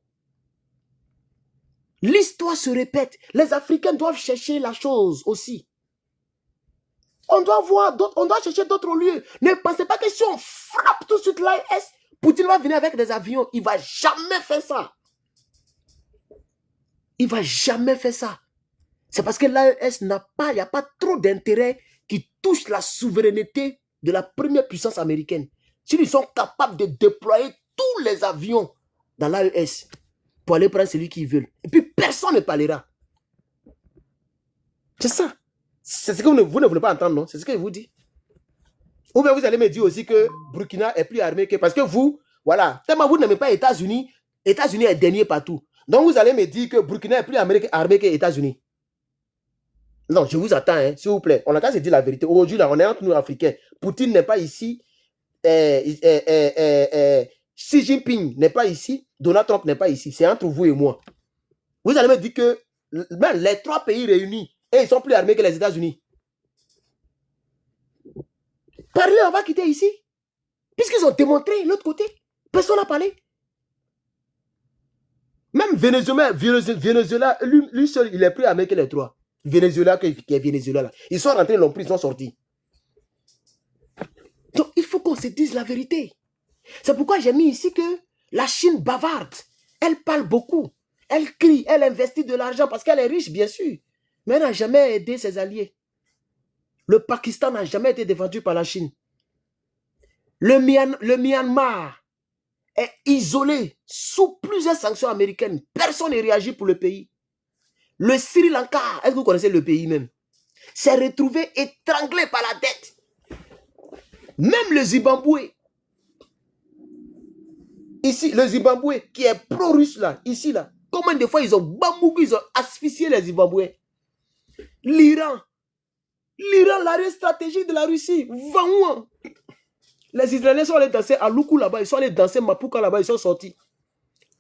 L'histoire se répète. Les Africains doivent chercher la chose aussi. On doit voir d'autres, on doit chercher d'autres lieux. Ne pensez pas que si on frappe tout de suite l'AES, Poutine va venir avec des avions. Il ne va jamais faire ça. Il ne va jamais faire ça. C'est parce que l'AES n'a pas, il n'y a pas trop d'intérêt qui touche la souveraineté de la première puissance américaine. S'ils sont capables de déployer tous les avions dans l'AES pour aller prendre celui qu'ils veulent. Et puis personne ne parlera. C'est ça. C'est ce que vous ne voulez pas entendre, non? C'est ce que je vous dis. Ou bien vous allez me dire aussi que Burkina est plus armé que... Parce que vous, voilà, tellement vous n'aimez pas les États-Unis, États-Unis est dernier partout. Donc vous allez me dire que Burkina est plus armé que les États-Unis. Non, je vous attends, hein, s'il vous plaît. On a qu'à se dire la vérité. Aujourd'hui, là, on est entre nous, Africains. Poutine n'est pas ici. Xi Jinping n'est pas ici. Donald Trump n'est pas ici. C'est entre vous et moi. Vous allez me dire que même les trois pays réunis, et ils sont plus armés que les États-Unis. Parlez, on va quitter ici. Puisqu'ils ont démontré l'autre côté. Personne n'a parlé. Même Venezuela, lui seul, il est plus armé que les trois. Venezuela, qui est Venezuela là. Ils sont rentrés, ils l'ont pris, ils sont sortis. Donc, il faut qu'on se dise la vérité. C'est pourquoi j'ai mis ici que la Chine bavarde. Elle parle beaucoup. Elle crie, elle investit de l'argent parce qu'elle est riche, bien sûr. Mais elle n'a jamais aidé ses alliés. Le Pakistan n'a jamais été défendu par la Chine. Le Myanmar est isolé sous plusieurs sanctions américaines. Personne ne réagit pour le pays. Le Sri Lanka, est-ce que vous connaissez le pays même? S'est retrouvé étranglé par la dette. Même le Zimbabwe. Ici, le Zimbabwe qui est pro-russe là, ici là. Combien de fois ils ont bambougou, ils ont asphyxié les Zimbabwe? L'Iran. L'Iran, l'arrêt stratégique de la Russie. Va où? Les Israéliens sont allés danser à Loukou là-bas, ils sont allés danser Mapuka là-bas, ils sont sortis.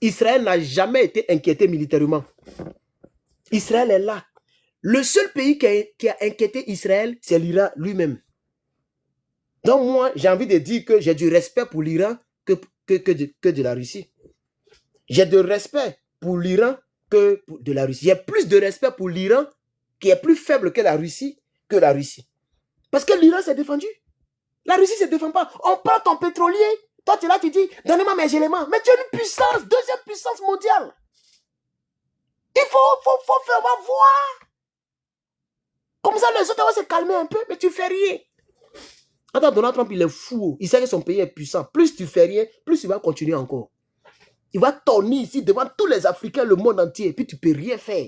Israël n'a jamais été inquiété militairement. Israël est là. Le seul pays qui a inquiété Israël, c'est l'Iran lui-même. Donc moi, j'ai envie de dire que j'ai du respect pour l'Iran que de la Russie. J'ai de respect pour l'Iran que de la Russie. J'ai plus de respect pour l'Iran qui est plus faible que la Russie Parce que l'Iran s'est défendu. La Russie ne se défend pas. On prend ton pétrolier. Toi, tu es là, tu dis, donnez-moi mes éléments. Mais tu es une puissance, deuxième puissance mondiale. Il faut faire voir. Comme ça, les autres vont se calmer un peu, mais tu fais rien. Attends, Donald Trump, il est fou. Il sait que son pays est puissant. Plus tu fais rien, plus il va continuer encore. Il va tourner ici devant tous les Africains, le monde entier, et puis tu ne peux rien faire.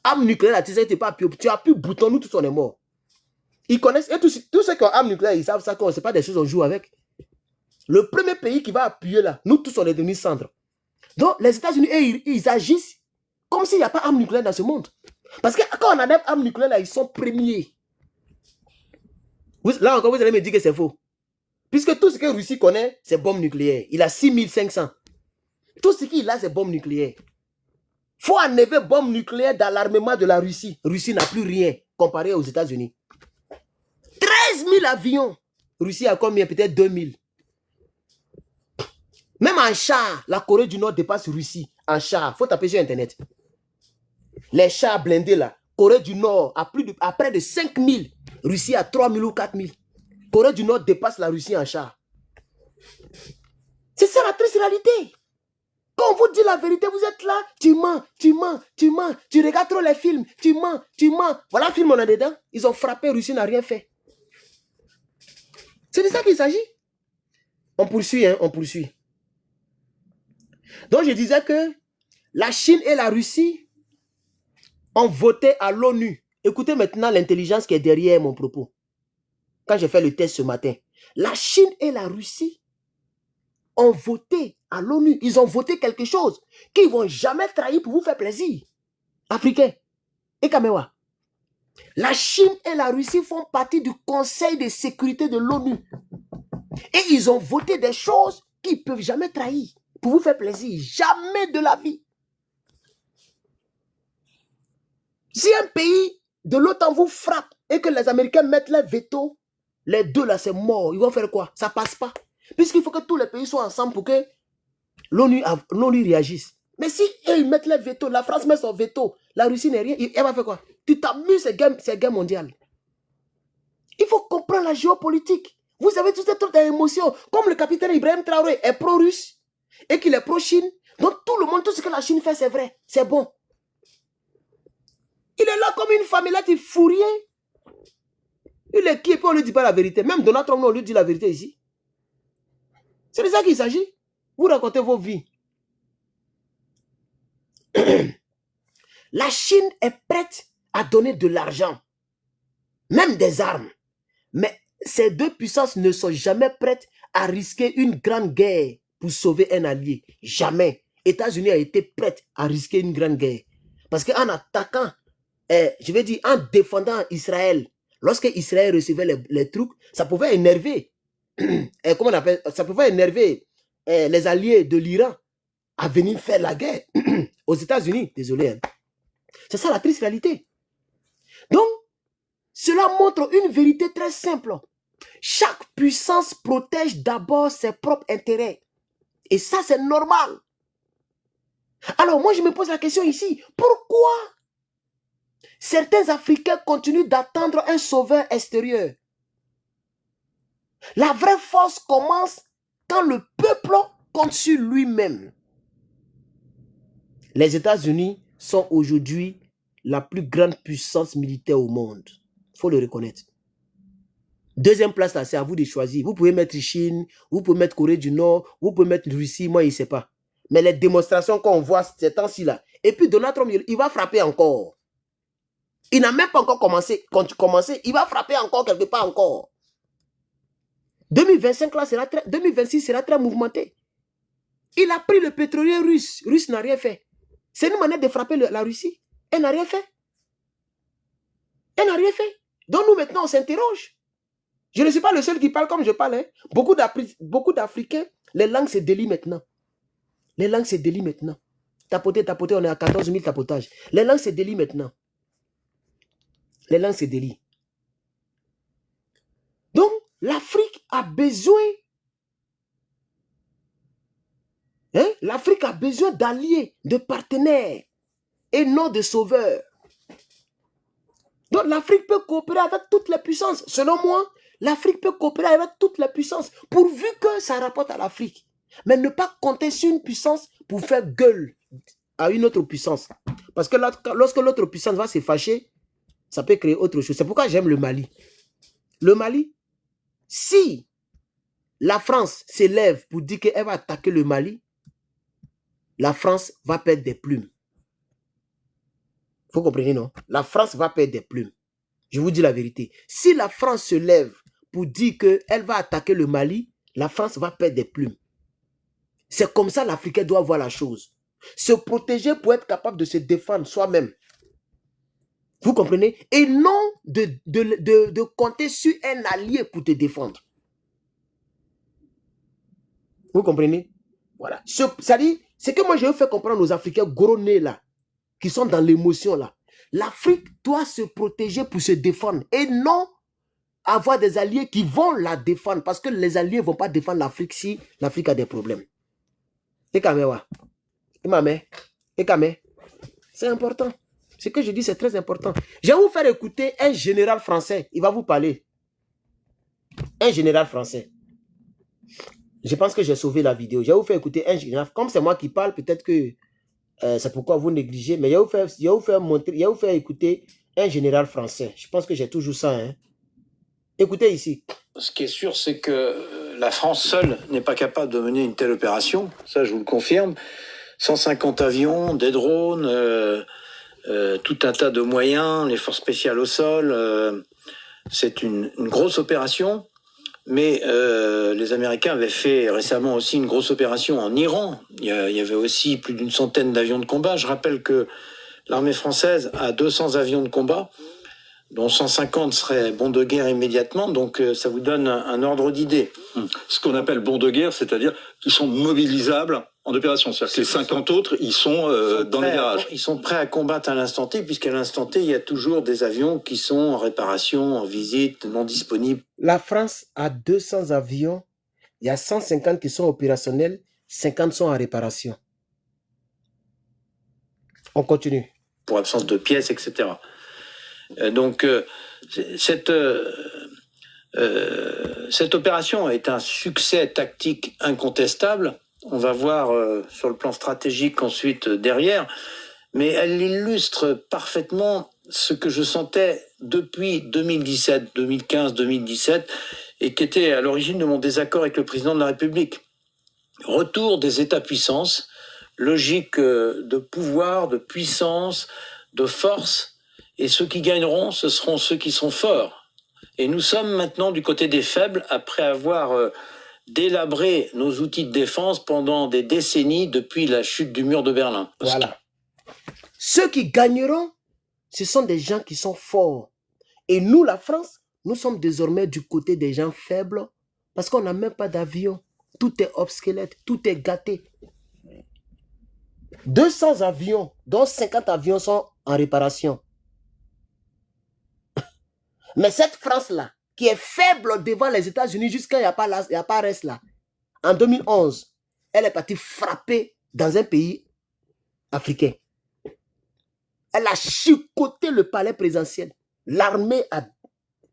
Arme nucléaire, tu sais, tu n'as plus de bouton, nous tous on est morts. Ils connaissent, et tous ceux qui ont arme nucléaire, ils savent ça, ce n'est pas des choses qu'on joue avec. Le premier pays qui va appuyer là, nous tous on est devenus cendres. Donc les États-Unis, ils agissent comme s'il n'y a pas d'arme nucléaire dans ce monde. Parce que quand on enlève arme nucléaire là, ils sont premiers. Là encore, vous allez me dire que c'est faux. Puisque tout ce que la Russie connaît, c'est bombe nucléaire. Il a 6500. Tout ce qu'il a, c'est bombe nucléaire. Il faut enlever bombe nucléaire dans l'armement de la Russie. La Russie n'a plus rien comparé aux États-Unis. 13 000 avions. La Russie a combien? Peut-être 2000. Même en char, la Corée du Nord dépasse la Russie. En char, il faut taper sur Internet. Les chars blindés là, Corée du Nord a près de 5000. Russie a 3000 ou 4000. Corée du Nord dépasse la Russie en char. C'est ça la triste réalité. Quand on vous dit la vérité, vous êtes là, tu mens. Tu regardes trop les films, tu mens. Voilà le film, on est dedans. Ils ont frappé, Russie n'a rien fait. C'est de ça qu'il s'agit. On poursuit, hein, on poursuit. Donc je disais que la Chine et la Russie ont voté à l'ONU. Écoutez maintenant l'intelligence qui est derrière mon propos. Quand j'ai fait le test ce matin. La Chine et la Russie ont voté à l'ONU. Ils ont voté quelque chose qu'ils ne vont jamais trahir pour vous faire plaisir. Africains et Camérois. La Chine et la Russie font partie du Conseil de sécurité de l'ONU. Et ils ont voté des choses qu'ils ne peuvent jamais trahir. Pour vous faire plaisir, jamais de la vie. Si un pays de l'OTAN vous frappe et que les Américains mettent leur veto, les deux là, c'est mort. Ils vont faire quoi? Ça ne passe pas. Puisqu'il faut que tous les pays soient ensemble pour que l'ONU réagisse. Mais si eux, ils mettent leur veto, la France met son veto, la Russie n'est rien, elle va faire quoi? Tu t'amuses, c'est guerre mondiale. Il faut comprendre la géopolitique. Vous avez toutes ces trucs d'émotions. Comme le capitaine Ibrahim Traoré est pro-russe et qu'il est pro-Chine, donc tout le monde, tout ce que la Chine fait, c'est vrai, c'est bon. Il est là comme une famille, là, il fout rien. Il est qui et puis on ne lui dit pas la vérité. Même Donald Trump, on lui dit la vérité ici. C'est de ça qu'il s'agit. Vous racontez vos vies. La Chine est prête à donner de l'argent, même des armes. Mais ces deux puissances ne sont jamais prêtes à risquer une grande guerre pour sauver un allié. Jamais. États-Unis a été prête à risquer une grande guerre. Parce qu'en attaquant, je vais dire, en défendant Israël, lorsque Israël recevait les troupes, ça pouvait énerver. Comment on appelle? Ça pouvait énerver les alliés de l'Iran à venir faire la guerre aux États-Unis. Désolé. Hein. C'est ça la triste réalité. Donc, cela montre une vérité très simple. Chaque puissance protège d'abord ses propres intérêts. Et ça, c'est normal. Alors, moi, je me pose la question ici. Pourquoi certains Africains continuent d'attendre un sauveur extérieur? La vraie force commence quand le peuple compte sur lui-même. Les États-Unis sont aujourd'hui la plus grande puissance militaire au monde. Il faut le reconnaître. Deuxième place, là, c'est à vous de choisir. Vous pouvez mettre Chine, vous pouvez mettre Corée du Nord, vous pouvez mettre Russie, moi, je ne sais pas. Mais les démonstrations qu'on voit ces temps-ci, là, et puis Donald Trump, il va frapper encore. Il n'a même pas encore commencé. Quand tu commences, il va frapper encore quelque part encore. 2025, là, 2026 sera très mouvementé. Il a pris le pétrolier russe. Russe n'a rien fait. C'est une manière de frapper la Russie. Elle n'a rien fait. Elle n'a rien fait. Donc nous, maintenant, on s'interroge. Je ne suis pas le seul qui parle comme je parle. Hein. Beaucoup d'Africains, les langues se délient maintenant. Les langues se délient maintenant. Tapoter, on est à 14 000 tapotages. Les langues se délient maintenant. Les langues se délient. Donc, l'Afrique a besoin. Hein? L'Afrique a besoin d'alliés, de partenaires et non de sauveurs. Donc, l'Afrique peut coopérer avec toutes les puissances. Selon moi, l'Afrique peut coopérer avec toutes les puissances pourvu que ça rapporte à l'Afrique. Mais ne pas compter sur une puissance pour faire gueule à une autre puissance. Parce que lorsque l'autre puissance va se fâcher, ça peut créer autre chose. C'est pourquoi j'aime le Mali. Le Mali, si la France s'élève pour dire qu'elle va attaquer le Mali, la France va perdre des plumes. Vous comprenez, non? La France va perdre des plumes. Je vous dis la vérité. Si la France se lève pour dire qu'elle va attaquer le Mali, la France va perdre des plumes. C'est comme ça l'Africain doit voir la chose. Se protéger pour être capable de se défendre soi-même. Vous comprenez? Et non de compter sur un allié pour te défendre. Vous comprenez? Voilà. C'est-à-dire, c'est que moi je veux faire comprendre aux Africains gros nez là, qui sont dans l'émotion là. L'Afrique doit se protéger pour se défendre et non avoir des alliés qui vont la défendre parce que les alliés ne vont pas défendre l'Afrique si l'Afrique a des problèmes. Et c'est important. Ce que je dis, c'est très important. Je vais vous faire écouter un général français. Il va vous parler. Un général français. Je pense que j'ai sauvé la vidéo. Je vais vous faire écouter un général. Comme c'est moi qui parle, peut-être que c'est pourquoi vous négligez. Mais je vais vous faire écouter un général français. Je pense que j'ai toujours ça. Hein. Écoutez ici. Ce qui est sûr, c'est que la France seule n'est pas capable de mener une telle opération. Ça, je vous le confirme. 150 avions, des drones, tout un tas de moyens, les forces spéciales au sol. C'est une grosse opération. Mais les Américains avaient fait récemment aussi une grosse opération en Iran. Il y avait aussi plus d'une centaine d'avions de combat. Je rappelle que l'armée française a 200 avions de combat. dont 150 seraient bons de guerre immédiatement, donc ça vous donne un ordre d'idée. Ce qu'on appelle bons de guerre, c'est-à-dire qu'ils sont mobilisables en opération. C'est-à-dire que les 50 autres, ils sont dans les virages. Ils sont prêts à combattre à l'instant T, puisqu'à l'instant T, il y a toujours des avions qui sont en réparation, en visite, non disponibles. La France a 200 avions, il y a 150 qui sont opérationnels, 50 sont en réparation. On continue. Pour absence de pièces, etc. Donc, cette opération est un succès tactique incontestable. On va voir sur le plan stratégique ensuite derrière, mais elle illustre parfaitement ce que je sentais depuis 2017, 2015, 2017, et qui était à l'origine de mon désaccord avec le président de la République. Retour des États-puissances, logique de pouvoir, de puissance, de force, et ceux qui gagneront, ce seront ceux qui sont forts. Et nous sommes maintenant du côté des faibles, après avoir délabré nos outils de défense pendant des décennies depuis la chute du mur de Berlin. Voilà. Ceux qui gagneront, ce sont des gens qui sont forts. Et nous, la France, nous sommes désormais du côté des gens faibles, parce qu'on n'a même pas d'avion. Tout est obsquelette, tout est gâté. 200 avions, dont 50 avions sont en réparation. Mais cette France-là, qui est faible devant les États-Unis jusqu'à il n'y a pas reste là, en 2011, elle est partie frapper dans un pays africain. Elle a chicoté le palais présidentiel. L'armée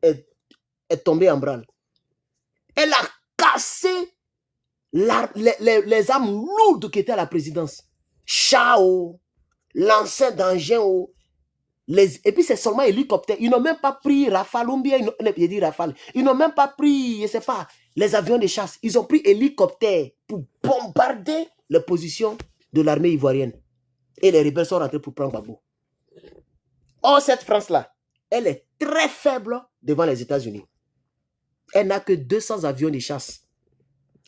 est tombée en branle. Elle a cassé les armes lourdes qui étaient à la présidence. Chao, lanceur d'engin, et puis c'est seulement hélicoptère. Ils n'ont même pas pris Rafale, ils n'ont même pas pris, je sais pas, les avions de chasse. Ils ont pris hélicoptère pour bombarder les positions de l'armée ivoirienne. Et les rebelles sont rentrés pour prendre Gbagbo. Or, cette France-là, elle est très faible devant les États-Unis. Elle n'a que 200 avions de chasse.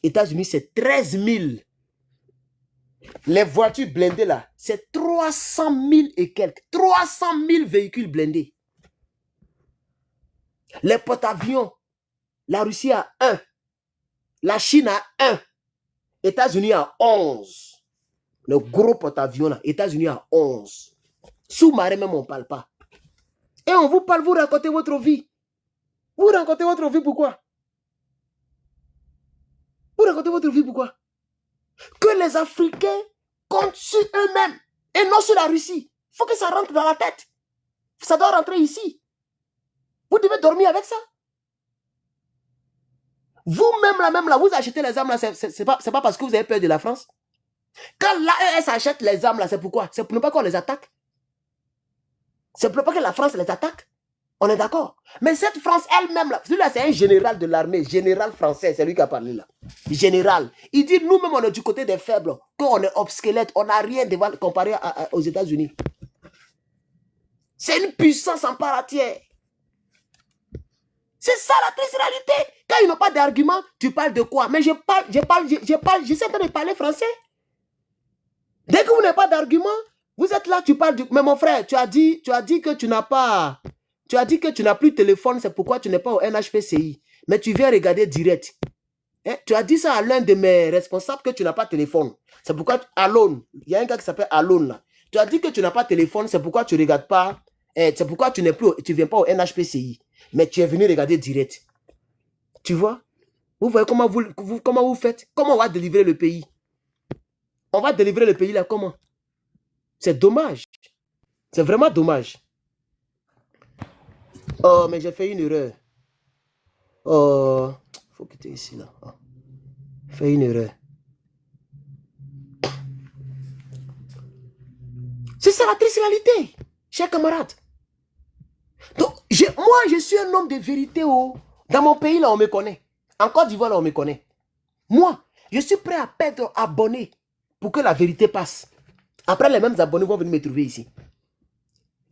États-Unis, c'est 13 000. Les voitures blindées là, c'est 300 000 et quelques. 300 000 véhicules blindés. Les porte-avions, la Russie a 1. La Chine a 1. États-Unis a 11. Le gros porte-avions là, États-Unis a 11. Sous-marin même, on ne parle pas. Et on vous parle, vous racontez votre vie. Vous racontez votre vie pourquoi? Vous racontez votre vie pourquoi? Que les Africains comptent sur eux-mêmes et non sur la Russie. Il faut que ça rentre dans la tête. Ça doit rentrer ici. Vous devez dormir avec ça. Vous-même là, vous achetez les armes là, c'est pas parce que vous avez peur de la France. Quand l'AES achète les armes là, c'est pourquoi? C'est pour ne pas qu'on les attaque. C'est pour ne pas que la France les attaque. On est d'accord. Mais cette France elle-même, celui-là, c'est un général de l'armée, général français, c'est lui qui a parlé là. Général. Il dit, nous-mêmes, on est du côté des faibles, qu'on est obsquelette, on n'a rien devant comparé aux États-Unis. C'est une puissance en part entière. C'est ça la triste réalité. Quand ils n'ont pas d'argument, tu parles de quoi? Mais je suis en train de parler français. Dès que vous n'avez pas d'argument, vous êtes là, tu parles du... Mais mon frère, tu as dit que tu n'as pas... Tu as dit que tu n'as plus de téléphone, c'est pourquoi tu n'es pas au NHPCI. Mais tu viens regarder direct. Hein? Tu as dit ça à l'un de mes responsables que tu n'as pas de téléphone. C'est pourquoi Alone, il y a un gars qui s'appelle Alone là. Tu as dit que tu n'as pas de téléphone, c'est pourquoi tu ne regardes pas. C'est pourquoi tu ne viens pas au NHPCI. Mais tu es venu regarder direct. Tu vois? Vous voyez comment vous faites? Comment on va délivrer le pays? On va délivrer le pays là comment? C'est dommage. C'est vraiment dommage. Oh, mais j'ai fait une erreur. Oh, faut quitter ici là. Oh. Fait une erreur. C'est ça la triste réalité, chers camarades. Donc, moi, je suis un homme de vérité. Oh. Dans mon pays, là, on me connaît. En Côte d'Ivoire, là, on me connaît. Moi, je suis prêt à perdre abonnés pour que la vérité passe. Après, les mêmes abonnés vont venir me trouver ici.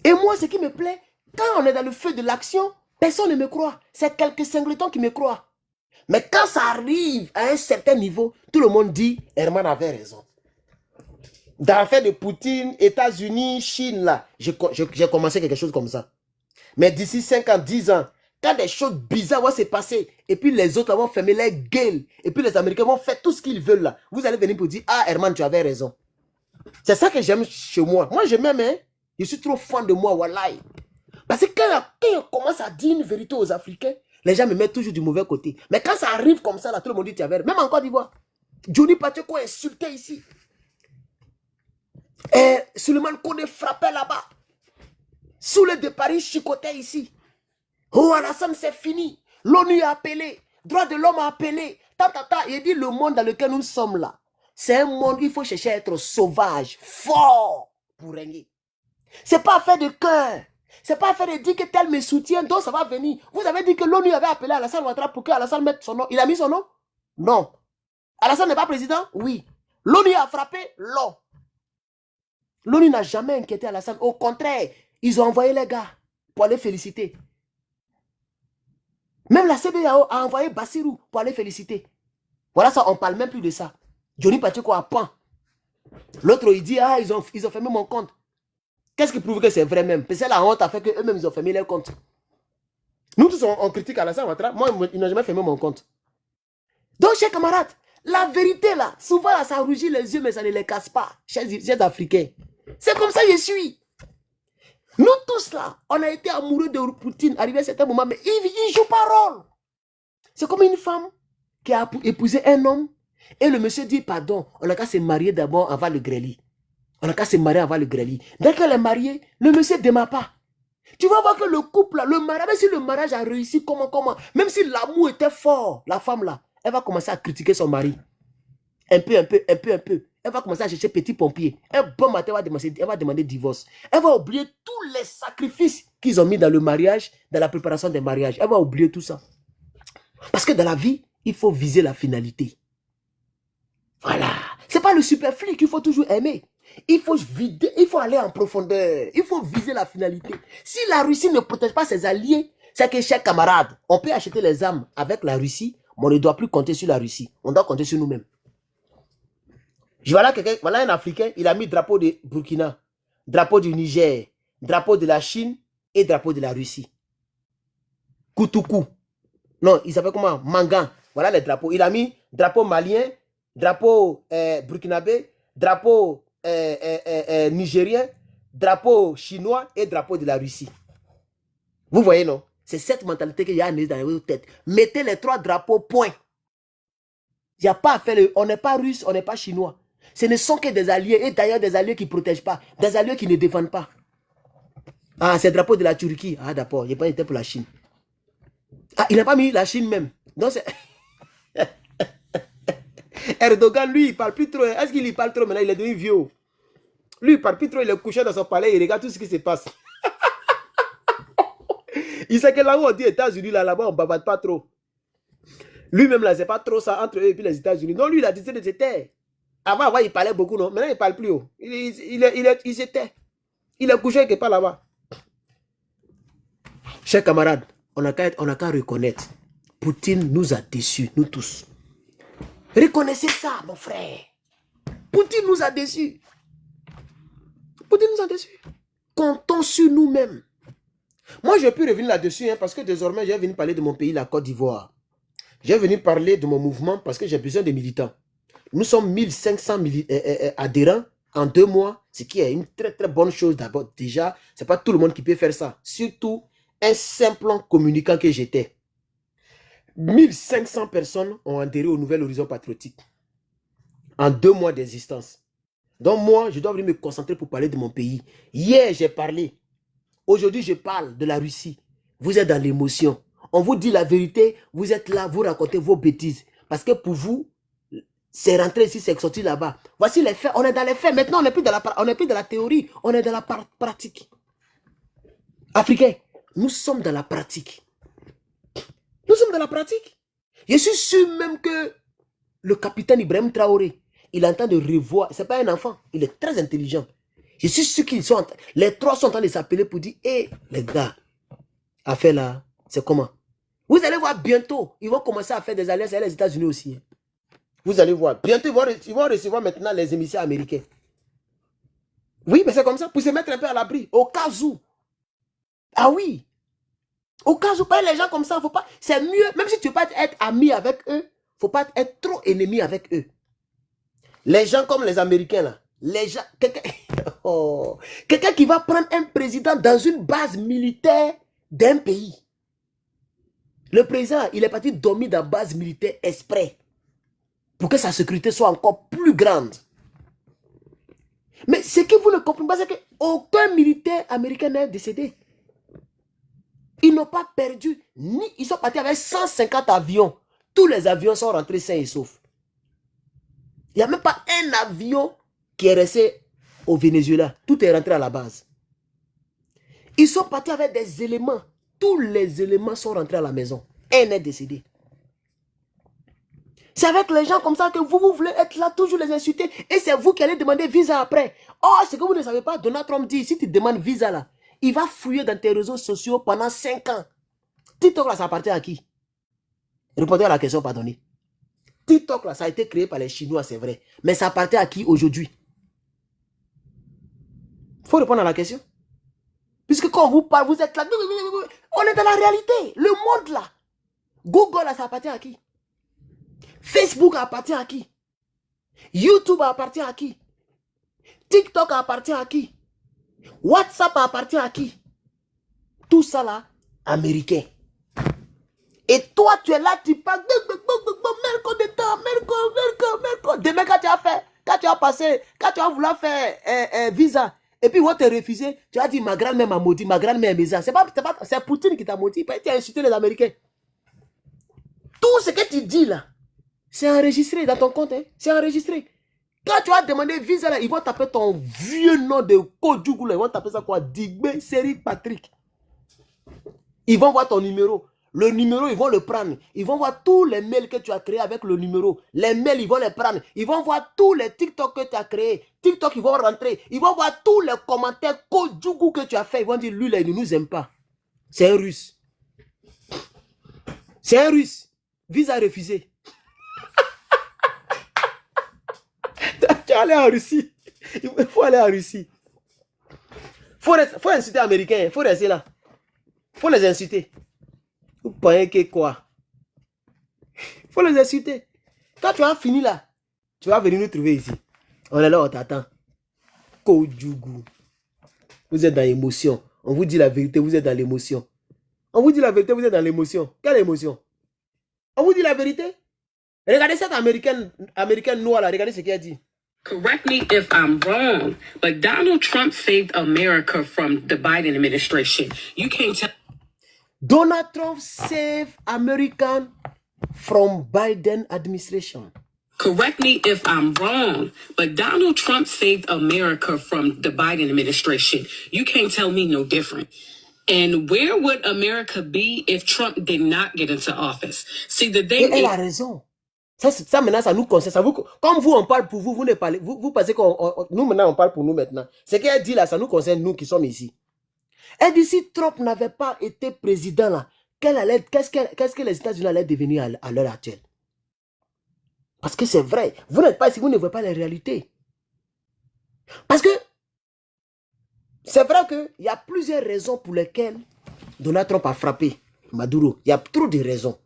Et moi, ce qui me plaît, quand on est dans le feu de l'action, personne ne me croit. C'est quelques singletons qui me croient. Mais quand ça arrive à un certain niveau, tout le monde dit, Herman avait raison. Dans l'affaire de Poutine, États-Unis, Chine, là, j'ai commencé quelque chose comme ça. Mais d'ici 5 ans, 10 ans, quand des choses bizarres vont se passer, et puis les autres vont fermer les gueules, et puis les Américains vont faire tout ce qu'ils veulent là, vous allez venir pour dire, ah Herman, tu avais raison. C'est ça que j'aime chez moi. Moi, je m'aime, hein. Je suis trop fan de moi, wallahi. Parce que quand on commence à dire une vérité aux Africains, les gens me mettent toujours du mauvais côté. Mais quand ça arrive comme ça, là, tout le monde dit, tu avais raison. Même en Côte d'Ivoire, Johnny Pacheco insulté ici. Et Suleiman Kone frappait là-bas. Soule de Paris chicotait ici. Oh, Alassane, c'est fini. L'ONU a appelé. Droit de l'homme a appelé. Il dit le monde dans lequel nous sommes là. C'est un monde où il faut chercher à être sauvage, fort pour régner. C'est pas affaire de cœur. C'est pas affaire de dire que tel me soutient, donc ça va venir. Vous avez dit que l'ONU avait appelé Alassane Ouattara pour que Alassane mette son nom. Il a mis son nom? Non. Alassane n'est pas président? Oui. L'ONU a frappé? Non. L'ONU n'a jamais inquiété Alassane. Au contraire, ils ont envoyé les gars pour aller féliciter. Même la CBAO a envoyé Bassirou pour aller féliciter. Voilà ça, on ne parle même plus de ça. Johnny Pacheco a point. L'autre, il dit, ah, ils ont fermé mon compte. Qu'est-ce qui prouve que c'est vrai même? C'est la honte a fait qu'eux-mêmes, ils ont fermé leur compte. Nous tous, on critique Alassane Ouattara. Moi, ils n'ont jamais fermé mon compte. Donc, chers camarades, la vérité là, souvent là, ça rougit les yeux, mais ça ne les casse pas, chers Africains. C'est comme ça que je suis. Nous tous là, on a été amoureux de Poutine, arrivé à un certain moment, mais il ne joue pas rôle. C'est comme une femme qui a épousé un homme, et le monsieur dit, pardon, on n'a qu'à se marier d'abord avant le grêlis. On n'a qu'à se marier avant le grêlis. Dès qu'elle est mariée, le monsieur ne démarre pas. Tu vas voir que le couple, le mariage, même si le mariage a réussi, comment, même si l'amour était fort, la femme là, elle va commencer à critiquer son mari. Un peu. Elle va commencer à chercher petit pompier. Un bon matin, elle va demander divorce. Elle va oublier tous les sacrifices qu'ils ont mis dans le mariage, dans la préparation des mariages. Elle va oublier tout ça. Parce que dans la vie, il faut viser la finalité. Voilà. Ce n'est pas le superflu qu'il faut toujours aimer. Il faut vider, il faut aller en profondeur. Il faut viser la finalité. Si la Russie ne protège pas ses alliés, c'est que, chers camarades, on peut acheter les armes avec la Russie, mais on ne doit plus compter sur la Russie. On doit compter sur nous-mêmes. Voilà un Africain, il a mis drapeau de Burkina, drapeau du Niger, drapeau de la Chine et drapeau de la Russie. Koutoukou. Non, il s'appelle comment? Mangan. Voilà les drapeaux. Il a mis drapeau malien, drapeau burkinabé, drapeau nigérien, drapeau chinois et drapeau de la Russie. Vous voyez, non? C'est cette mentalité qu'il y a dans votre tête. Mettez les 3 drapeaux, point. Il n'y a pas à faire, on n'est pas russe, on n'est pas chinois. Ce ne sont que des alliés, et d'ailleurs des alliés qui ne protègent pas, des alliés qui ne défendent pas. Ah, c'est le drapeau de la Turquie. Ah, d'accord, il n'a pas été pour la Chine. Ah, il n'a pas mis la Chine même. Donc c'est... Erdogan, lui, il ne parle plus trop. Est-ce qu'il y parle trop maintenant? Il est devenu vieux. Lui, il ne parle plus trop, il est couché dans son palais, il regarde tout ce qui se passe. Il sait que là où on dit États-Unis, là-bas, on ne bavarde pas trop. Lui-même, là, c'est pas trop ça entre eux et puis les États-Unis. Non, lui, il a décidé de se taire. Avant, il parlait beaucoup, non? Maintenant, il ne parle plus. Il se tait. Il est couché quelque part là-bas. Chers camarades, on n'a qu'à reconnaître. Poutine nous a déçus, nous tous. Reconnaissez ça, mon frère. Poutine nous a déçus. Poutine nous a déçus. Comptons sur nous-mêmes. Moi, je peux revenir là-dessus, hein, parce que désormais, je vais venir parler de mon pays, la Côte d'Ivoire. Je vais venir parler de mon mouvement parce que j'ai besoin de militants. Nous sommes 1500 adhérents en 2 mois, ce qui est une très très bonne chose d'abord. Déjà, ce n'est pas tout le monde qui peut faire ça. Surtout un simple communicant que j'étais. 1500 personnes ont adhéré au Nouvel Horizon Patriotique en 2 mois d'existence. Donc moi, je dois venir me concentrer pour parler de mon pays. Hier, j'ai parlé. Aujourd'hui, je parle de la Russie. Vous êtes dans l'émotion. On vous dit la vérité, vous êtes là, vous racontez vos bêtises. Parce que pour vous, c'est rentré ici, c'est sorti là-bas. Voici les faits, on est dans les faits. Maintenant, on n'est plus dans la théorie, on est dans la pratique. Africains, nous sommes dans la pratique. Nous sommes dans la pratique. Je suis sûr même que le capitaine Ibrahim Traoré, il est en train de revoir, ce n'est pas un enfant, il est très intelligent. Je suis sûr qu'ils sont, les 3 sont en train de s'appeler pour dire, hé, les gars, affaire là, c'est comment? Vous allez voir bientôt, ils vont commencer à faire des alliances avec les États-Unis aussi. Vous allez voir, bientôt ils vont recevoir maintenant les émissaires américains. Oui, mais c'est comme ça, pour se mettre un peu à l'abri, au cas où. Ah oui, Au cas où, pas les gens comme ça, faut pas. C'est mieux, même si tu ne veux pas être ami avec eux, faut pas être trop ennemi avec eux. Les gens comme les Américains, là, les gens, quelqu'un qui va prendre un président dans une base militaire d'un pays. Le président, il est parti dormir dans la base militaire exprès pour que sa sécurité soit encore plus grande. Mais ce que vous ne comprenez pas, c'est qu'aucun militaire américain n'est décédé. Ils n'ont pas perdu, ni ils sont partis avec 150 avions. Tous les avions sont rentrés sains et saufs. Il n'y a même pas un avion qui est resté au Venezuela. Tout est rentré à la base. Ils sont partis avec des éléments. Tous les éléments sont rentrés à la maison. Un est décédé. C'est avec les gens comme ça que vous voulez être là, toujours les insulter. Et c'est vous qui allez demander visa après. Oh, ce que vous ne savez pas, Donald Trump dit, si tu demandes visa là, il va fouiller dans tes réseaux sociaux pendant 5 ans. TikTok là, ça appartient à qui? Répondez à la question, pardonnez. TikTok là, ça a été créé par les Chinois, c'est vrai. Mais ça appartient à qui aujourd'hui? Il faut répondre à la question. Puisque quand on vous parle, vous êtes là. On est dans la réalité. Le monde là. Google là, ça appartient à qui? Facebook appartient à qui? YouTube appartient à qui? TikTok appartient à qui? WhatsApp appartient à qui? Tout ça là, américain. Et toi, tu es là, tu parles. Demain, quand tu as passé, quand tu as voulu faire visa, et puis on t'a refusé, tu as dit ma grand-mère m'a maudit, ma grand-mère est mésa. C'est Poutine qui t'a maudit, tu as insulté les Américains. Tout ce que tu dis là, c'est enregistré dans ton compte, hein? C'est enregistré. Quand tu as demandé visa là, ils vont taper ton vieux nom de Kodjougou, ils vont taper ça quoi? Digbe Seri Patrick. Ils vont voir ton numéro. Le numéro, ils vont le prendre. Ils vont voir tous les mails que tu as créés avec le numéro. Les mails, ils vont les prendre. Ils vont voir tous les TikTok que tu as créés. TikTok, ils vont rentrer. Ils vont voir tous les commentaires Kodjougou que tu as fait. Ils vont dire, lui, là, il ne nous aime pas. C'est un Russe. C'est un Russe. Visa refusé. Tu es allé en Russie. Il faut aller en Russie. Faut insulter les Américains. Il faut rester là. Il faut les insulter. Vous pensez que quoi? Il faut les insulter. Quand tu as fini là, tu vas venir nous trouver ici. On est là, on t'attend. Kodjougou. Vous êtes dans l'émotion. On vous dit la vérité, vous êtes dans l'émotion. On vous dit la vérité, vous êtes dans l'émotion. Quelle émotion? On vous dit la vérité? Regardez cette américaine noire là, regardez ce qu'elle dit. Correct me if I'm wrong, but Donald Trump saved America from the Biden administration. You can't tell. Donald Trump saved American from Biden administration. Correct me if I'm wrong, but Donald Trump saved America from the Biden administration. You can't tell me no different. And where would America be if Trump did not get into office? See, the thing elle a raison. Ça maintenant, ça nous concerne. Comme vous, on parle pour vous, vous ne parlez. Vous pensez que nous maintenant, on parle pour nous maintenant. Ce qu'elle dit là, ça nous concerne nous qui sommes ici. Elle dit si Trump n'avait pas été président là, qu'est-ce que les États-Unis allaient devenir à l'heure actuelle? Parce que c'est vrai. Vous n'êtes pas ici, vous ne voyez pas les réalités. Parce que c'est vrai qu'il y a plusieurs raisons pour lesquelles Donald Trump a frappé Maduro. Il y a trop de raisons.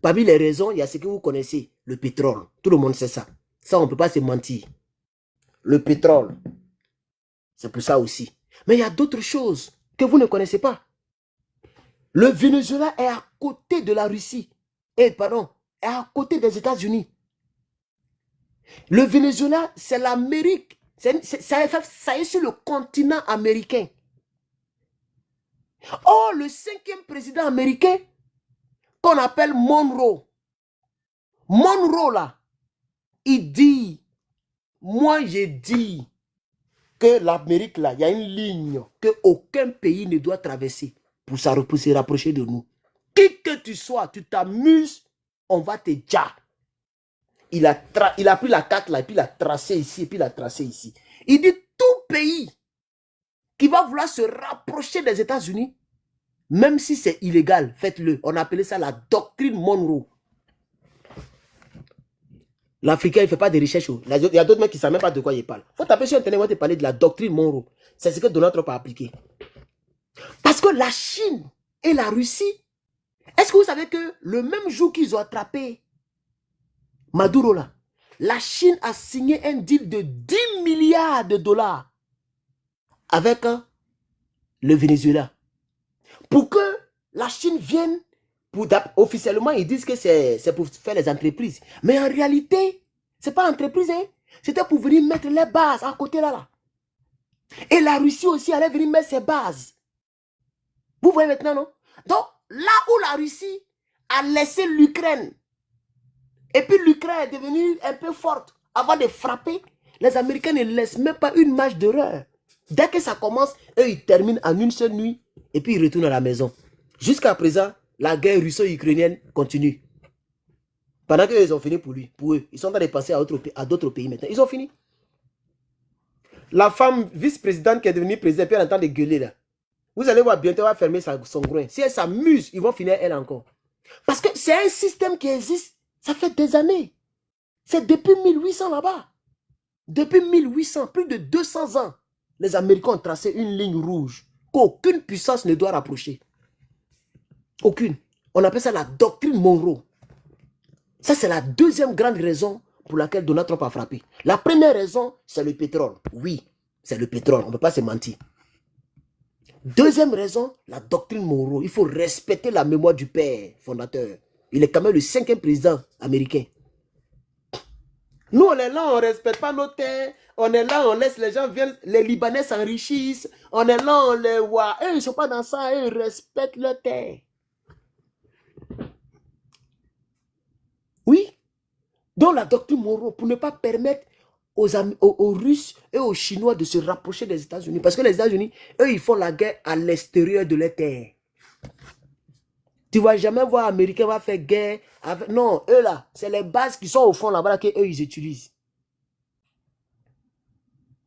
Parmi les raisons, il y a ce que vous connaissez, le pétrole. Tout le monde sait ça. Ça, on ne peut pas se mentir. Le pétrole, c'est pour ça aussi. Mais il y a d'autres choses que vous ne connaissez pas. Le Venezuela est à côté de la Russie. Est à côté des États-Unis. Le Venezuela, c'est l'Amérique. Ça est sur le continent américain. Oh, le 5e président américain, qu'on appelle Monroe. Monroe, là, il dit, moi, j'ai dit que l'Amérique, là, il y a une ligne qu'aucun pays ne doit traverser pour se rapprocher de nous. Qui que tu sois, tu t'amuses, on va te dire. Il a pris la carte là, et puis il a tracé ici, et puis il a tracé ici. Il dit tout pays qui va vouloir se rapprocher des États-Unis, même si c'est illégal, faites-le. On appelait ça la doctrine Monroe. L'Africain, il ne fait pas de recherche. Il y a d'autres mecs qui ne savent même pas de quoi il parle. Il faut taper sur Internet, on va te parler de la doctrine Monroe. C'est ce que Donald Trump a appliqué. Parce que la Chine et la Russie. Est-ce que vous savez que le même jour qu'ils ont attrapé Maduro là, la Chine a signé un deal de 10 milliards de dollars avec le Venezuela pour que la Chine vienne, officiellement ils disent que c'est pour faire les entreprises. Mais en réalité, ce n'est pas entreprise, hein? C'était pour venir mettre les bases à côté là. Et la Russie aussi allait venir mettre ses bases. Vous voyez maintenant, non? Donc, là où la Russie a laissé l'Ukraine, et puis l'Ukraine est devenue un peu forte avant de frapper, les Américains ne laissent même pas une marge d'erreur. Dès que ça commence, eux, ils terminent en une seule nuit, et puis ils retournent à la maison. Jusqu'à présent, la guerre russo-ukrainienne continue. Pendant qu'ils ont fini pour eux. Ils sont en train de passer à d'autres pays maintenant. Ils ont fini. La femme vice-présidente qui est devenue présidente, puis elle est en train de gueuler là. Vous allez voir, bientôt elle va fermer son groin. Si elle s'amuse, ils vont finir elle encore. Parce que c'est un système qui existe, ça fait des années. C'est depuis 1800 là-bas. Depuis 1800, plus de 200 ans, les Américains ont tracé une ligne rouge qu'aucune puissance ne doit rapprocher. Aucune. On appelle ça la doctrine Monroe. Ça, c'est la deuxième grande raison pour laquelle Donald Trump a frappé. La première raison, c'est le pétrole. Oui, c'est le pétrole, on ne peut pas se mentir. Deuxième raison, la doctrine Monroe. Il faut respecter la mémoire du père fondateur. Il est quand même le 5e président américain. Nous, on est là, on ne respecte pas nos terres. On est là, on laisse les gens viennent. Les Libanais s'enrichissent. On est là, on les voit. Eux, ils ne sont pas dans ça. Eux, ils respectent leurs terres. Oui. Donc, la doctrine Monroe, pour ne pas permettre aux Russes et aux Chinois de se rapprocher des États-Unis. Parce que les États-Unis, eux, ils font la guerre à l'extérieur de leur terre. Tu ne vas jamais voir les Américains va faire guerre avec... Non, eux là, c'est les bases qui sont au fond là-bas qu'eux, ils utilisent.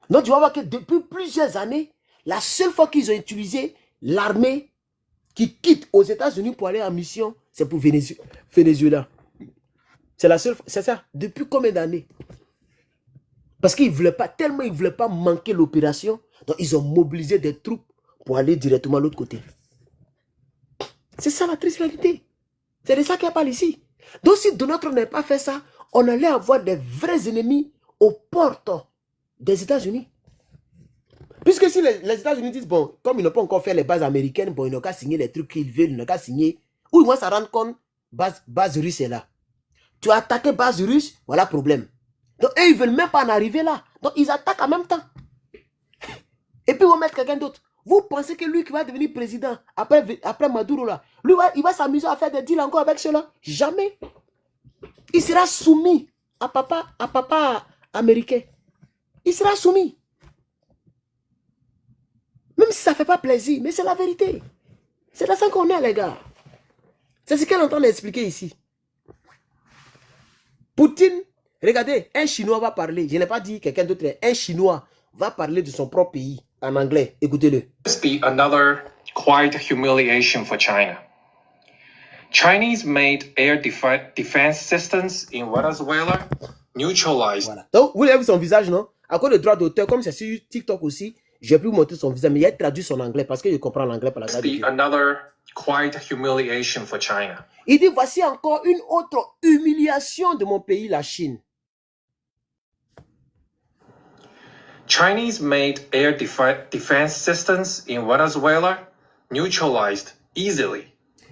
Donc, tu vas voir que depuis plusieurs années, la seule fois qu'ils ont utilisé l'armée qui quitte aux États-Unis pour aller en mission, c'est pour Venezuela. C'est la seule... C'est ça. Depuis combien d'années? Parce qu'ils ne voulaient pas, tellement ils ne voulaient pas manquer l'opération, donc ils ont mobilisé des troupes pour aller directement de l'autre côté. C'est ça la triste réalité. C'est de ça qu'il parle ici. Donc si Donald Trump n'avait pas fait ça, on allait avoir des vrais ennemis aux portes des États-Unis. Puisque si les États-Unis disent, bon, comme ils n'ont pas encore fait les bases américaines, bon, ils n'ont qu'à signer les trucs qu'ils veulent, ils n'ont qu'à signer, ou ils vont s'en rendre compte, base russe est là. Tu as attaqué base russe, voilà le problème. Donc, eux, ils ne veulent même pas en arriver là. Donc, ils attaquent en même temps. Et puis, ils vont mettre quelqu'un d'autre. Vous pensez que lui qui va devenir président, après Maduro là, lui, il va s'amuser à faire des deals encore avec ceux-là? Jamais. Il sera soumis à papa américain. Il sera soumis. Même si ça ne fait pas plaisir, mais c'est la vérité. C'est là ça qu'on est, les gars. C'est ce qu'elle est en train d'expliquer ici. Poutine, regardez, un Chinois va parler. Je n'ai pas dit quelqu'un d'autre. Un Chinois va parler de son propre pays en anglais. Écoutez-le. This be another quite humiliation for China. Chinese-made air defense systems in Venezuela neutralized. Voilà. Donc, vous avez vu son visage, non? À cause de droit d'auteur, comme c'est sur TikTok aussi, je n'ai plus montré son visage, mais il a traduit son anglais parce que je comprends l'anglais par la grâce de This be Dieu. another quite humiliation for China. Il dit, voici encore une autre humiliation de mon pays, la Chine. Chinese-made air defense systems in Venezuela neutralized easily.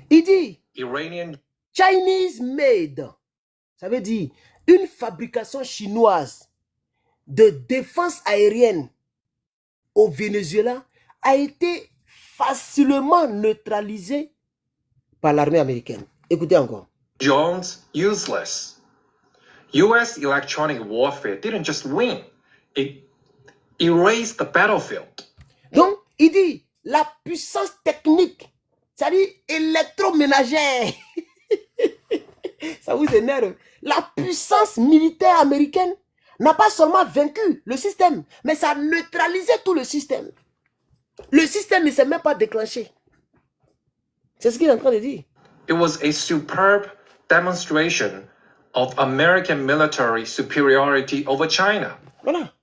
Il dit, Iranian Chinese made, ça veut dire une fabrication chinoise de défense aérienne au Venezuela a été facilement neutralisée par l'armée américaine. Écoutez encore. drones useless. U.S. electronic warfare didn't just win, it erased the battlefield. Donc, il dit, la puissance technique, c'est-à-dire électroménagère, ça vous énerve, la puissance militaire américaine n'a pas seulement vaincu le système, mais ça a neutralisé tout le système. Le système ne s'est même pas déclenché. C'est ce qu'il est en train de dire. It was a superb demonstration of American military superiority over China. Voilà.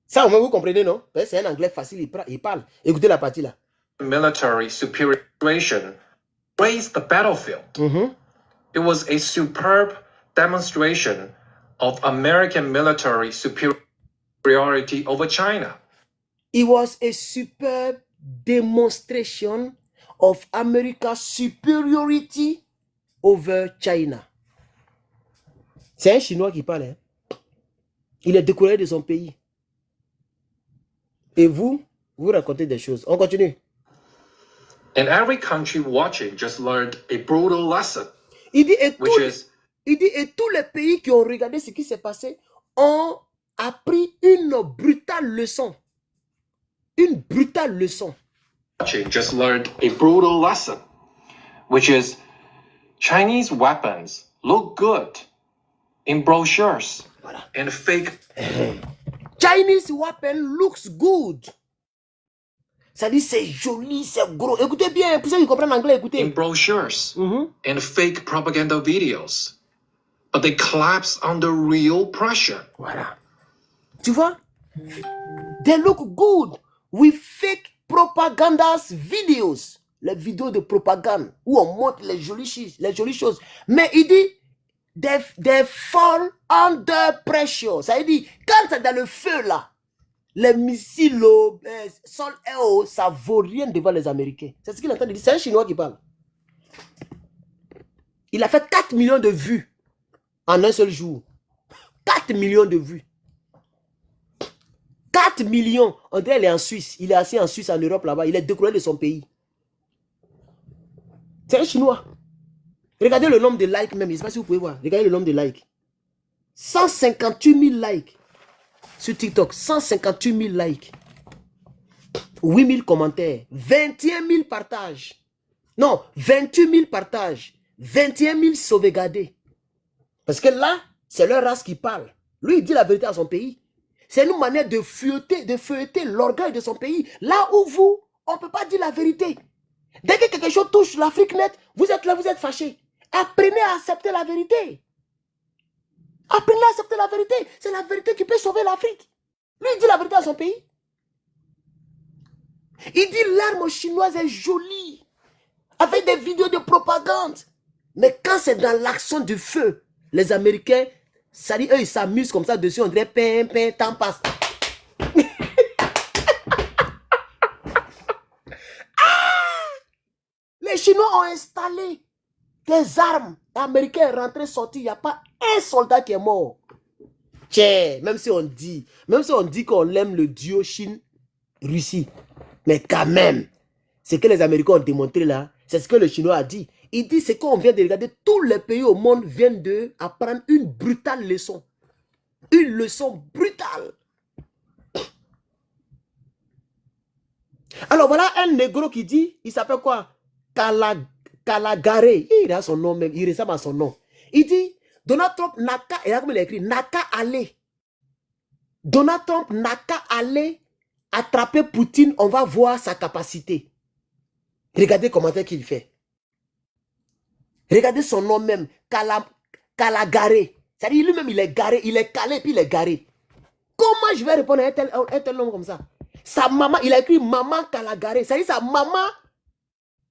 Ça, au moins, vous comprenez, non? C'est un anglais facile, il parle. Écoutez la partie là. military superiority raised the battlefield. It was a superb demonstration of American military superiority over China. It was a superb demonstration of America's superiority over China. C'est un Chinois qui parle. Hein? Il est découragé de son pays. Et vous racontez des choses. On continue. And every country watching just learned a brutal lesson. Il dit, et Which tous les pays qui ont regardé ce qui s'est passé ont appris une brutale leçon. Une brutale leçon. watching just learned a brutal lesson, which is Chinese weapons look good in brochures and fake. Chinese weapon looks good. Ça dit c'est joli, c'est gros. Écoutez bien, pour ceux qui comprennent l'anglais, In écoutez. brochures and fake propaganda videos, but they collapse under real pressure. Voilà. Tu vois? They look good with fake propagandas videos. Les vidéos de propagande où on montre les jolies choses. Mais il dit, they fall under pressure. Ça veut dire, quand c'est dans le feu là, les missiles, sol et eau, ça vaut rien devant les Américains. C'est ce qu'il est en train de dire. C'est un Chinois qui parle. Il a fait 4 millions de vues en un seul jour. 4 millions de vues. 4 millions. On dirait qu'il est en Suisse. Il est assis en Suisse, en Europe, là-bas. Il est découragé de son pays. C'est un Chinois. Regardez le nombre de likes même. Je ne sais pas si vous pouvez voir. Regardez le nombre de likes. 158 000 likes. Sur TikTok. 158 000 likes. 8 000 commentaires. 21 000 partages. Non, 28 000 partages. 21 000 sauvegardés. Parce que là, c'est leur race qui parle. Lui, il dit la vérité à son pays. C'est une manière de feuilleter l'orgueil de son pays. Là où vous, on ne peut pas dire la vérité. Dès que quelque chose touche l'Afrique net, vous êtes là, vous êtes fâchés. Apprenez à accepter la vérité. Apprenez à accepter la vérité. C'est la vérité qui peut sauver l'Afrique. Lui, il dit la vérité à son pays. Il dit l'arme chinoise est jolie. Avec des vidéos de propagande. Mais quand c'est dans l'action du feu, les Américains, ça dit, eux, ils s'amusent comme ça dessus, on dirait, temps passe. Les Chinois ont installé des armes. L'Américain est rentré, sorti, il n'y a pas un soldat qui est mort. Tiens, même si on dit qu'on aime le duo Chine-Russie, mais quand même, ce que les Américains ont démontré là, c'est ce que le Chinois a dit. Il dit, c'est qu'on vient de regarder, tous les pays au monde viennent d'apprendre une brutale leçon. Une leçon brutale. Alors voilà un négro qui dit, il s'appelle quoi? Kalagare. Il a son nom même, il ressemble à son nom. Il dit, Donald Trump n'a qu'à, et là comme il a écrit, n'a qu'à aller. Donald Trump n'a qu'à aller attraper Poutine, on va voir sa capacité. Regardez le commentaire qu'il fait. Regardez son nom même, Kalagare. C'est-à-dire lui-même, il est garé, il est calé, puis il est garé. Comment je vais répondre à un tel homme comme ça? Sa maman, il a écrit maman Kalagare. C'est-à-dire sa maman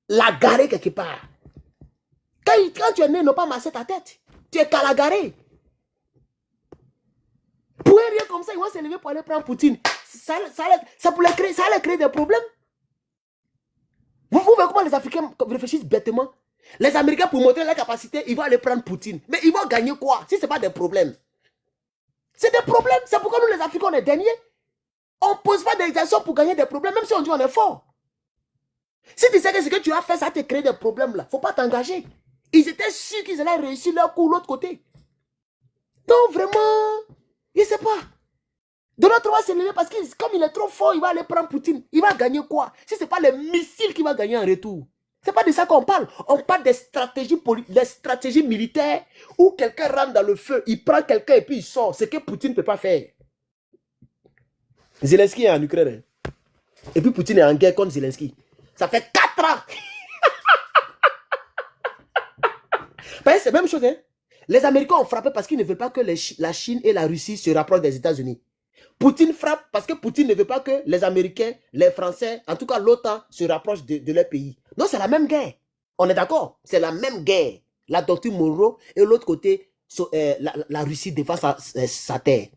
l'a garé quelque part. Quand tu es né, ne pas masser ta tête. Tu es Kalagare. Pour rien comme ça, ils vont se lever pour aller prendre Poutine. Ça allait créer des problèmes. Vous voyez comment les Africains réfléchissent bêtement? Les Américains, pour montrer leur capacité, ils vont aller prendre Poutine. Mais ils vont gagner quoi si ce n'est pas des problèmes? C'est des problèmes. C'est pourquoi nous, les Africains, on est derniers. On ne pose pas des actions pour gagner des problèmes, même si on dit on est fort. Si tu sais que ce que tu as fait, ça te crée des problèmes là. Il ne faut pas t'engager. Ils étaient sûrs qu'ils allaient réussir leur coup de l'autre côté. Donc vraiment, il ne sait pas. Donald Trump va se lever parce que comme il est trop fort, il va aller prendre Poutine. Il va gagner quoi? Si ce n'est pas les missiles qu'il va gagner en retour. Ce n'est pas de ça qu'on parle. On parle des stratégies militaires où quelqu'un rentre dans le feu, il prend quelqu'un et puis il sort. Ce que Poutine ne peut pas faire. Zelensky est en Ukraine. Et puis Poutine est en guerre contre Zelensky. Ça fait 4 ans. C'est la même chose. Hein? Les Américains ont frappé parce qu'ils ne veulent pas que la Chine et la Russie se rapprochent des États-Unis. Poutine frappe parce que Poutine ne veut pas que les Américains, les Français, en tout cas l'OTAN, se rapprochent de leur pays. Non, c'est la même guerre. On est d'accord? C'est la même guerre. La doctrine Monroe et l'autre côté, la Russie défend sa terre.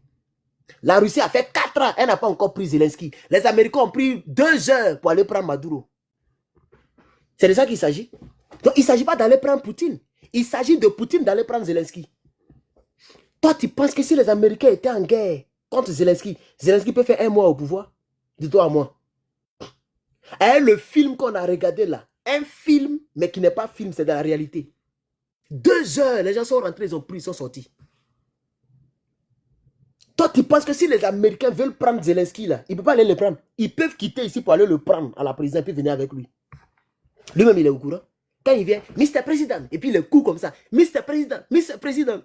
La Russie a fait 4 ans, elle n'a pas encore pris Zelensky. Les Américains ont pris 2 heures pour aller prendre Maduro. C'est de ça qu'il s'agit. Donc, il ne s'agit pas d'aller prendre Poutine. Il s'agit de Poutine d'aller prendre Zelensky. Toi, tu penses que si les Américains étaient en guerre contre Zelensky, Zelensky peut faire 1 mois au pouvoir? Dis-toi à moi. Et le film qu'on a regardé là, un film, mais qui n'est pas film, c'est de la réalité. 2 heures, les gens sont rentrés, ils ont pris, ils sont sortis. Toi, tu penses que si les Américains veulent prendre Zelensky là, ils ne peuvent pas aller le prendre. Ils peuvent quitter ici pour aller le prendre à la présidence et puis venir avec lui. Lui-même, il est au courant. Quand il vient, Mr. President, et puis il le coup comme ça, Mr. President, Mr. President.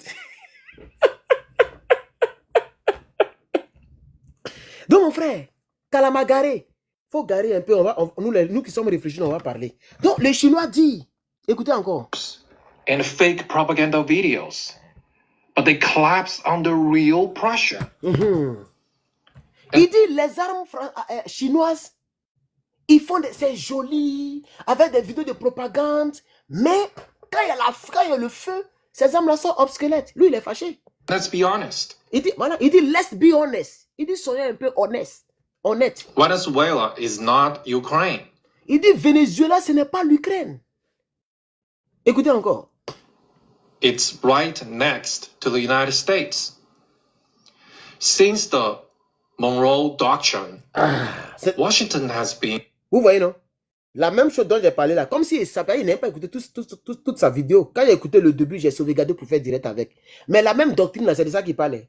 Donc, mon frère, Kalamagare, il faut garer un peu. Nous qui sommes réfléchis, on va parler. Donc, les Chinois disent, écoutez encore. And fake propaganda videos. But they collapse under real pressure. Il dit les armes chinoises, ils font c'est joli, avec des vidéos de propagande, mais quand il y a le feu, ces armes-là sont obsolètes. Lui, il est fâché. Let's be honest. Il dit, voilà, il dit, let's be honest. Il dit, soyez un peu honnête. Venezuela is not Ukraine. Il dit, Venezuela, ce n'est pas l'Ukraine. Écoutez encore. It's right next to the United States. Since the Monroe Doctrine, Washington has been... Vous voyez, non? La même chose dont j'ai parlé là. Comme si il n'avait pas écouté toute sa vidéo. Quand j'ai écouté le début, j'ai sauvegardé pour faire direct avec. Mais la même doctrine là, c'est de ça qu'il parlait.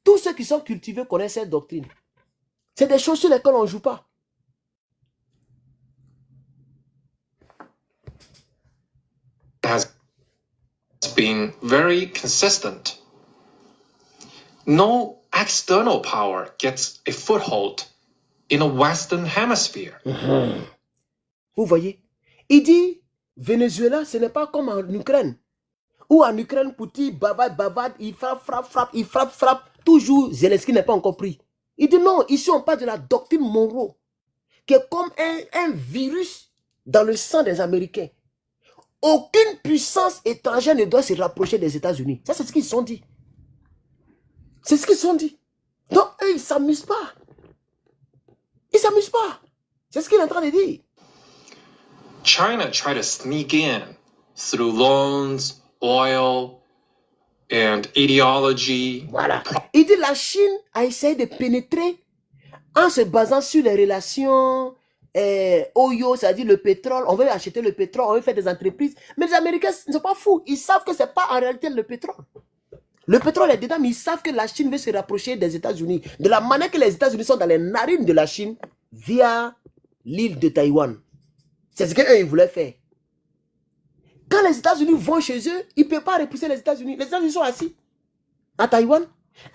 Tous ceux qui sont cultivés connaissent cette doctrine. C'est des choses sur lesquelles on ne joue pas. Has been very consistent. No external power gets a foothold in the Western Hemisphere. Vous voyez? Il dit, Venezuela, ce n'est pas comme en Ukraine. Ou en Ukraine, Poutine bavade, il frappe. Toujours, Zelensky n'est pas encore pris. Il dit non, ici on parle de la doctrine Monroe, qui est comme un virus dans le sang des Américains. Aucune puissance étrangère ne doit se rapprocher des États-Unis. Ça, c'est ce qu'ils se sont dit. C'est ce qu'ils se sont dit. Donc, eux, ils ne s'amusent pas. Ils ne s'amusent pas. C'est ce qu'il est en train de dire. China tried to sneak in through loans, oil, and ideology. Voilà. Il dit la Chine a essayé de pénétrer en se basant sur les relations Oyo, c'est-à-dire le pétrole. On veut acheter le pétrole, on veut faire des entreprises. Mais les Américains ne sont pas fous. Ils savent que ce n'est pas en réalité le pétrole. Le pétrole est dedans, mais ils savent que la Chine veut se rapprocher des États-Unis. De la manière que les États-Unis sont dans les narines de la Chine via l'île de Taïwan. C'est ce qu'eux, ils voulaient faire. Quand les États-Unis vont chez eux, ils ne peuvent pas repousser les États-Unis. Les États-Unis sont assis à Taïwan.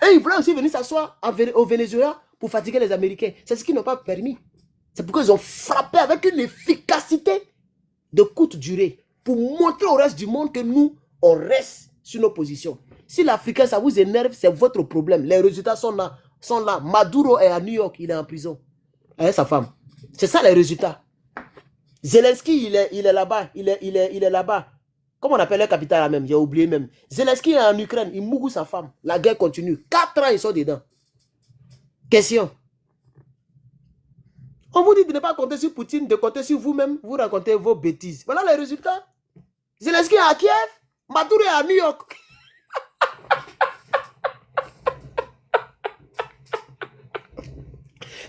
Et ils voulaient aussi venir s'asseoir au Venezuela pour fatiguer les Américains. C'est ce qu'ils n'ont pas permis. C'est pourquoi ils ont frappé avec une efficacité de courte durée pour montrer au reste du monde que nous, on reste sur nos positions. Si l'Africain, ça vous énerve, c'est votre problème. Les résultats sont là. Maduro est à New York, il est en prison. Avec sa femme. C'est ça les résultats. Zelensky, il est là-bas. Il est là-bas. Comment on appelle le capital là même? J'ai oublié même. Zelensky est en Ukraine. Il mougue sa femme. La guerre continue. 4 ans, ils sont dedans. Question. On vous dit de ne pas compter sur Poutine, de compter sur vous-même. Vous racontez vos bêtises. Voilà les résultats. Zelensky est à Kiev. Maduro est à New York.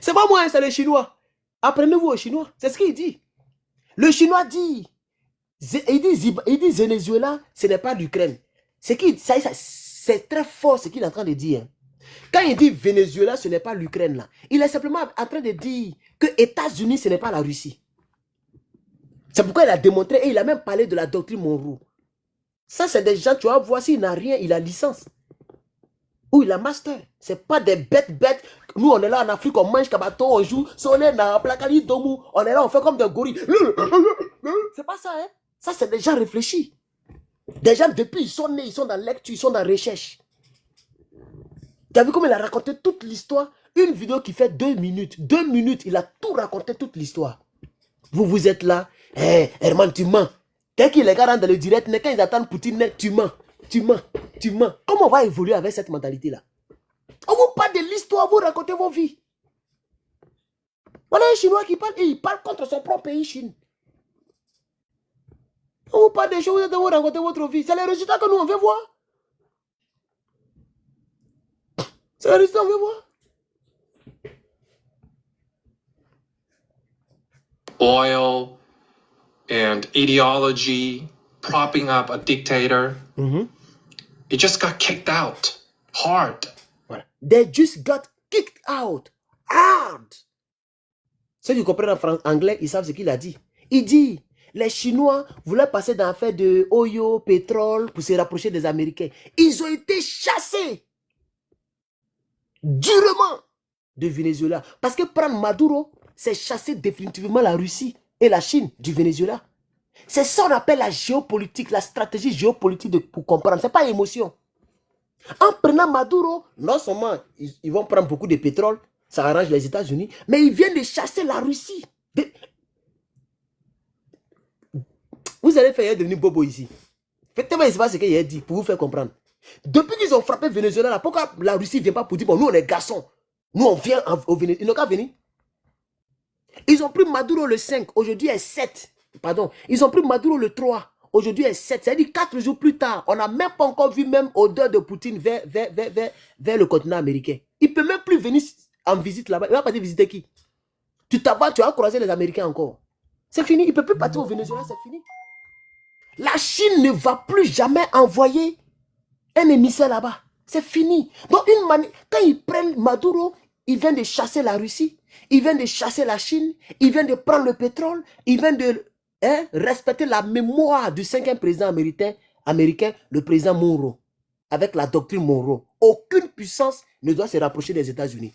C'est pas moi, c'est les Chinois. Apprenez-vous aux Chinois. C'est ce qu'il dit. Le Chinois dit, il dit Venezuela, ce n'est pas l'Ukraine. C'est très fort ce qu'il est en train de dire. Quand il dit Venezuela, ce n'est pas l'Ukraine là. Il est simplement en train de dire que États-Unis, ce n'est pas la Russie. C'est pourquoi il a démontré et il a même parlé de la doctrine Monroe. Ça, c'est des gens, tu vas voir, s'il n'a rien, il a licence. Ou il a master. Ce n'est pas des bêtes. Nous, on est là en Afrique, on mange kabato, on joue, on est là, on est là, on fait comme des gorilles. C'est pas ça, hein. Ça, c'est des gens réfléchis. Des gens, depuis, ils sont nés, ils sont dans lecture, ils sont dans recherche. Tu as vu comment il a raconté toute l'histoire? Une vidéo qui fait 2 minutes. 2 minutes, il a tout raconté, toute l'histoire. Vous êtes là. Eh, Herman, tu mens. Dès qu'il les gars rentrent dans le direct, quand ils attendent Poutine, tu mens. Tu mens. Tu mens. Comment on va évoluer avec cette mentalité-là? On vous parle de l'histoire, vous racontez vos vies. Voilà un Chinois qui parle et il parle contre son propre pays, Chine. On vous parle des choses, vous racontez votre vie. C'est le résultat que nous, on veut voir. C'est le résultat qu'on veut voir. Oil and ideology, propping up a dictator. It just got kicked out hard. Voilà. They just got kicked out hard. Ceux qui comprennent en anglais, ils savent ce qu'il a dit. Il dit, les Chinois voulaient passer dans l'affaire de oil, pétrole, pour se rapprocher des Américains. Ils ont été chassés durement de Venezuela. Parce que prendre Maduro, c'est chasser définitivement la Russie et la Chine du Venezuela. C'est ça qu'on appelle la géopolitique, la stratégie géopolitique pour comprendre. Ce n'est pas émotion. En prenant Maduro, non seulement ils vont prendre beaucoup de pétrole, ça arrange les États-Unis, mais ils viennent de chasser la Russie. Vous allez faire devenir bobo ici. Faites-moi ce qu'il a dit pour vous faire comprendre. Depuis qu'ils ont frappé Venezuela, là, pourquoi la Russie ne vient pas pour dire, bon, nous on est garçons, nous on vient au Venezuela. Ils n'ont qu'à venir. Ils ont pris Maduro le 5, aujourd'hui est 7. Pardon, ils ont pris Maduro le 3, aujourd'hui est 7. C'est-à-dire 4 jours plus tard, on n'a même pas encore vu même odeur de Poutine vers le continent américain. Il ne peut même plus venir en visite là-bas. Il va partir visiter qui? Tu vas croiser les Américains encore. C'est fini, il ne peut plus partir au Venezuela, c'est fini. La Chine ne va plus jamais envoyer un émissaire là-bas. C'est fini. Donc, quand ils prennent Maduro, ils viennent de chasser la Russie, ils viennent de chasser la Chine, ils viennent de prendre le pétrole, ils viennent de respecter la mémoire du 5e président américain, le président Monroe, avec la doctrine Monroe. Aucune puissance ne doit se rapprocher des États-Unis.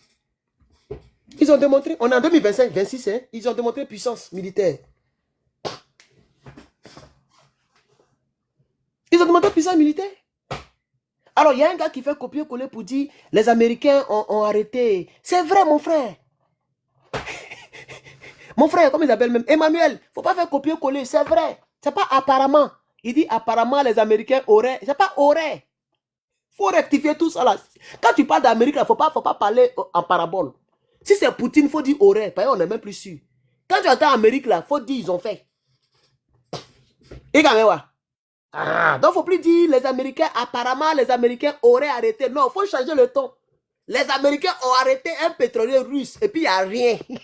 Ils ont démontré, on est en 2025-26, hein, ils ont démontré puissance militaire. Ils ont démontré puissance militaire. Alors, il y a un gars qui fait copier-coller pour dire les Américains ont arrêté. C'est vrai, mon frère. Mon frère, comme ils appellent même, Emmanuel, il ne faut pas faire copier-coller, c'est vrai. Ce n'est pas apparemment. Il dit apparemment les Américains auraient. Ce n'est pas aurait. Il faut rectifier tout ça là. Quand tu parles d'Amérique, il ne faut pas parler en parabole. Si c'est Poutine, il faut dire aurait. Parce qu'on n'est même plus sûr. Quand tu entends Amérique là, il faut dire ils ont fait. Et quand même, donc, il ne faut plus dire les Américains, apparemment, les Américains auraient arrêté. Non, il faut changer le ton. Les Américains ont arrêté un pétrolier russe et puis il n'y a rien. Il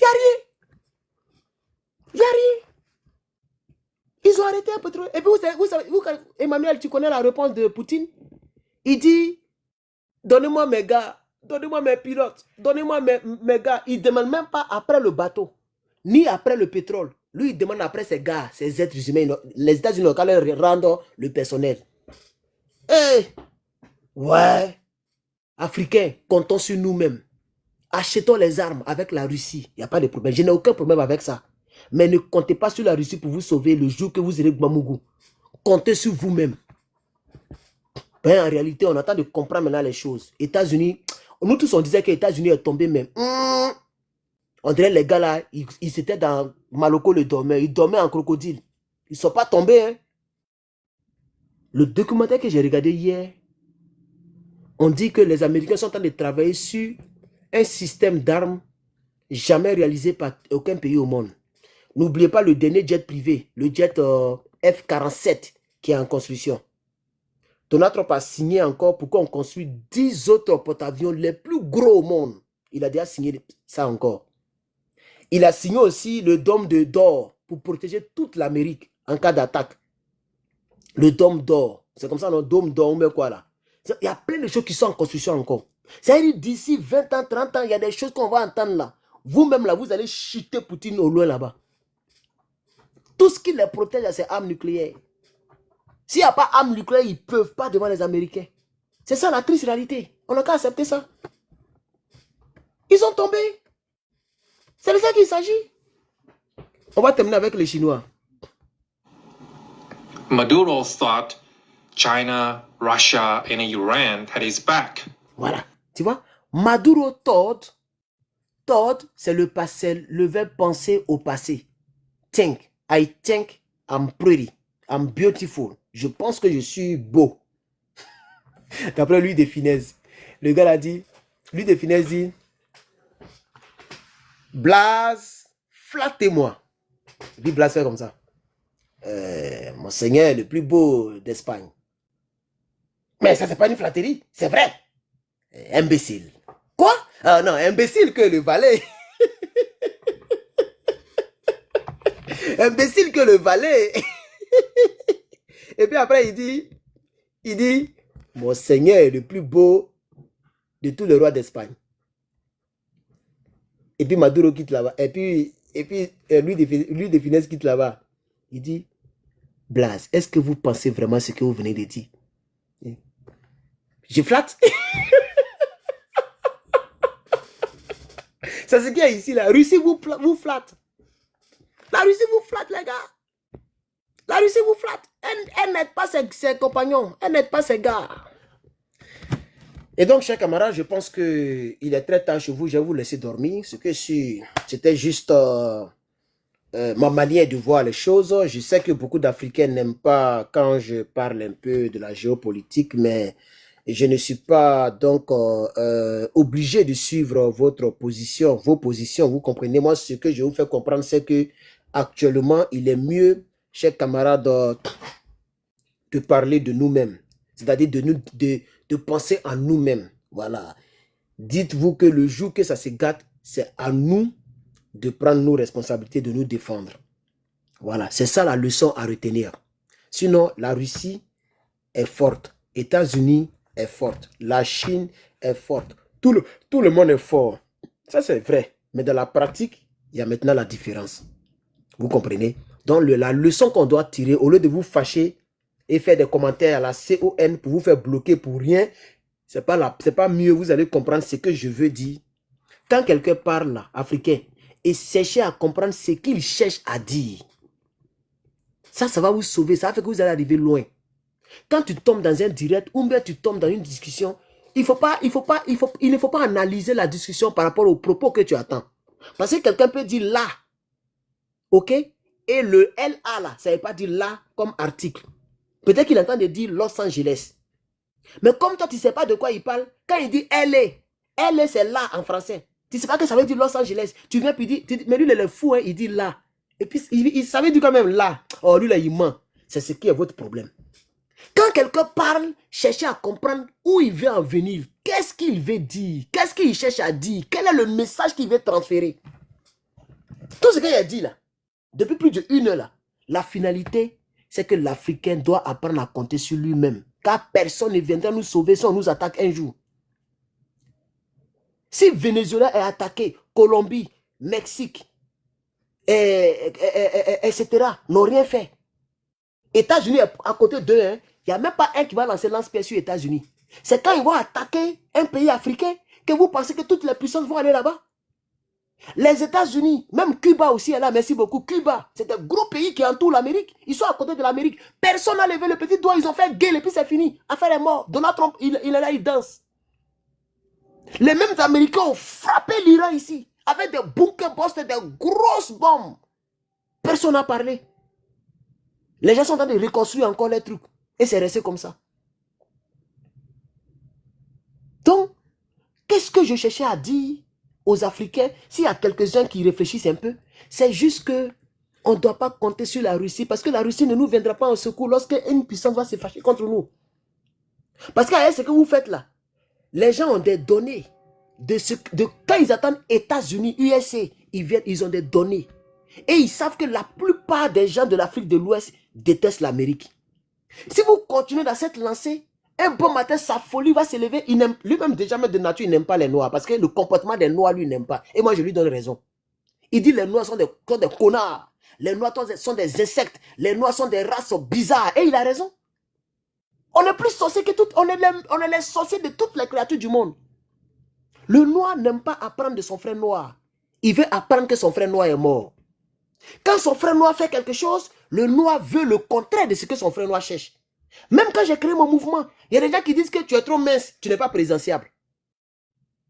n'y a rien. Il n'y a rien. Ils ont arrêté un pétrolier. Et puis, vous, Emmanuel, tu connais la réponse de Poutine? Il dit, donnez-moi mes gars, donnez-moi mes pilotes, donnez-moi mes gars. Il ne demande même pas après le bateau. Ni après le pétrole. Lui, il demande après ses gars, ses êtres humains. Les États-Unis ont qu'à leur rendre le personnel. Ouais. Africains, comptons sur nous-mêmes. Achetons les armes avec la Russie. Il n'y a pas de problème. Je n'ai aucun problème avec ça. Mais ne comptez pas sur la Russie pour vous sauver le jour que vous irez Gbamougou. Comptez sur vous-même. En réalité, on attend de comprendre maintenant les choses. États-Unis, nous tous on disait que les États-Unis est tombé même. On dirait les gars là, ils étaient dans Maloko le dormeur. Ils dormaient en crocodile. Ils ne sont pas tombés. Hein. Le documentaire que j'ai regardé hier, on dit que les Américains sont en train de travailler sur un système d'armes jamais réalisé par aucun pays au monde. N'oubliez pas le dernier jet privé, le jet F-47 qui est en construction. Donald Trump a signé encore pour qu'on construise 10 autres porte-avions les plus gros au monde. Il a déjà signé ça encore. Il a signé aussi le dôme d'or pour protéger toute l'Amérique en cas d'attaque. Le dôme d'or. C'est comme ça, le dôme d'or, mais quoi là. Il y a plein de choses qui sont en construction encore. C'est-à-dire d'ici 20 ans, 30 ans, il y a des choses qu'on va entendre là. Vous-même là, vous allez chuter Poutine au loin là-bas. Tout ce qui les protège, c'est armes nucléaires. S'il n'y a pas d'armes nucléaires, ils ne peuvent pas devant les Américains. C'est ça la triste réalité. On n'a qu'à accepter ça. Ils sont tombés. C'est de ça qu'il s'agit. On va terminer avec les Chinois. Maduro thought China, Russia, and Iran had his back. Voilà. Tu vois, Maduro thought, c'est le passé, le verbe penser au passé. Think. I think I'm pretty. I'm beautiful. Je pense que je suis beau. D'après Louis de Funès. Le gars a dit, Louis de Funès dit, Blaze, flattez-moi. Et puis Blaze fait comme ça. Mon seigneur est le plus beau d'Espagne. Mais ça, c'est pas une flatterie, c'est vrai. Imbécile. Quoi? Ah non, imbécile que le valet. Imbécile que le valet. Et puis après, il dit, mon seigneur est le plus beau de tous les rois d'Espagne. Et puis Maduro quitte là-bas. Et puis lui de Funès quitte là-bas. Il dit, Blaze, est-ce que vous pensez vraiment ce que vous venez de dire? Je flatte. C'est ce qu'il y a ici, la Russie vous flatte. La Russie vous flatte, les gars. La Russie vous flatte. Elle n'aide pas ses compagnons. Elle n'aide pas ses gars. Et donc, chers camarades, je pense qu'il est très tard chez vous. Je vais vous laisser dormir. Ce que c'était juste ma manière de voir les choses. Je sais que beaucoup d'Africains n'aiment pas quand je parle un peu de la géopolitique, mais je ne suis pas donc obligé de suivre vos positions. Vous comprenez? Moi, ce que je vous fais comprendre, c'est que actuellement, il est mieux, chers camarades, de parler de nous-mêmes. C'est-à-dire de penser en nous-mêmes. Voilà. Dites-vous que le jour que ça se gâte, c'est à nous de prendre nos responsabilités, de nous défendre. Voilà. C'est ça la leçon à retenir. Sinon, la Russie est forte. États-Unis est forte. La Chine est forte. Tout le monde est fort. Ça, c'est vrai. Mais dans la pratique, il y a maintenant la différence. Vous comprenez? Donc, la leçon qu'on doit tirer, au lieu de vous fâcher et faire des commentaires à la CON pour vous faire bloquer pour rien, c'est pas mieux. Vous allez comprendre ce que je veux dire. Quand quelqu'un parle là, africain, et cherchez à comprendre ce qu'il cherche à dire, ça va vous sauver. Ça va faire que vous allez arriver loin. Quand tu tombes dans un direct ou bien tu tombes dans une discussion, il ne faut pas analyser la discussion par rapport aux propos que tu attends. Parce que quelqu'un peut dire là, ok? Et le LA là, ça ne veut pas dire là comme article. Peut-être qu'il entend de dire Los Angeles. Mais comme toi, tu ne sais pas de quoi il parle, quand il dit LA c'est là en français. Tu ne sais pas que ça veut dire Los Angeles. Tu viens puis dire, mais lui il est fou, hein, il dit là. Et puis il savait dire quand même là. Oh, lui là, il ment. C'est ce qui est votre problème. Quand quelqu'un parle, cherchez à comprendre où il veut en venir. Qu'est-ce qu'il veut dire? Qu'est-ce qu'il cherche à dire? Quel est le message qu'il veut transférer? Tout ce qu'il a dit là, depuis plus d'1 heure là, la finalité, c'est que l'Africain doit apprendre à compter sur lui-même. Car personne ne viendra nous sauver si on nous attaque un jour. Si Venezuela est attaqué, Colombie, Mexique, etc., n'ont rien fait. États-Unis à côté d'eux, hein, il n'y a même pas un qui va lancer lance-pierre sur les États-Unis. C'est quand ils vont attaquer un pays africain que vous pensez que toutes les puissances vont aller là-bas. Les États-Unis, même Cuba aussi est là, merci beaucoup. Cuba, c'est un gros pays qui entoure l'Amérique. Ils sont à côté de l'Amérique. Personne n'a levé le petit doigt, ils ont fait gueule et puis c'est fini. Affaire est morte. Donald Trump, il est là, il danse. Les mêmes Américains ont frappé l'Iran ici, avec des bunkers bombes, des grosses bombes. Personne n'a parlé. Les gens sont en train de reconstruire encore les trucs. Et c'est resté comme ça. Donc, qu'est-ce que je cherchais à dire aux Africains? S'il y a quelques-uns qui réfléchissent un peu, c'est juste que on ne doit pas compter sur la Russie parce que la Russie ne nous viendra pas en secours lorsque une puissance va se fâcher contre nous. Parce que ce que vous faites là, les gens ont des données. Quand ils attendent États-Unis, USA, ils ont des données. Et ils savent que la plupart des gens de l'Afrique de l'Ouest détestent l'Amérique. Si vous continuez dans cette lancée, un bon matin, sa folie va se lever. Lui-même, déjà, même de nature, il n'aime pas les Noirs. Parce que le comportement des Noirs, lui, il n'aime pas. Et moi, je lui donne raison. Il dit les Noirs sont des connards. Les Noirs sont des insectes. Les Noirs sont des races bizarres. Et il a raison. On est plus sorciers que toutes. On est les sorciers de toutes les créatures du monde. Le Noir n'aime pas apprendre de son frère noir. Il veut apprendre que son frère noir est mort. Quand son frère noir fait quelque chose, le noir veut le contraire de ce que son frère noir cherche. Même quand j'ai créé mon mouvement, il y a des gens qui disent que tu es trop mince, tu n'es pas présidentiable.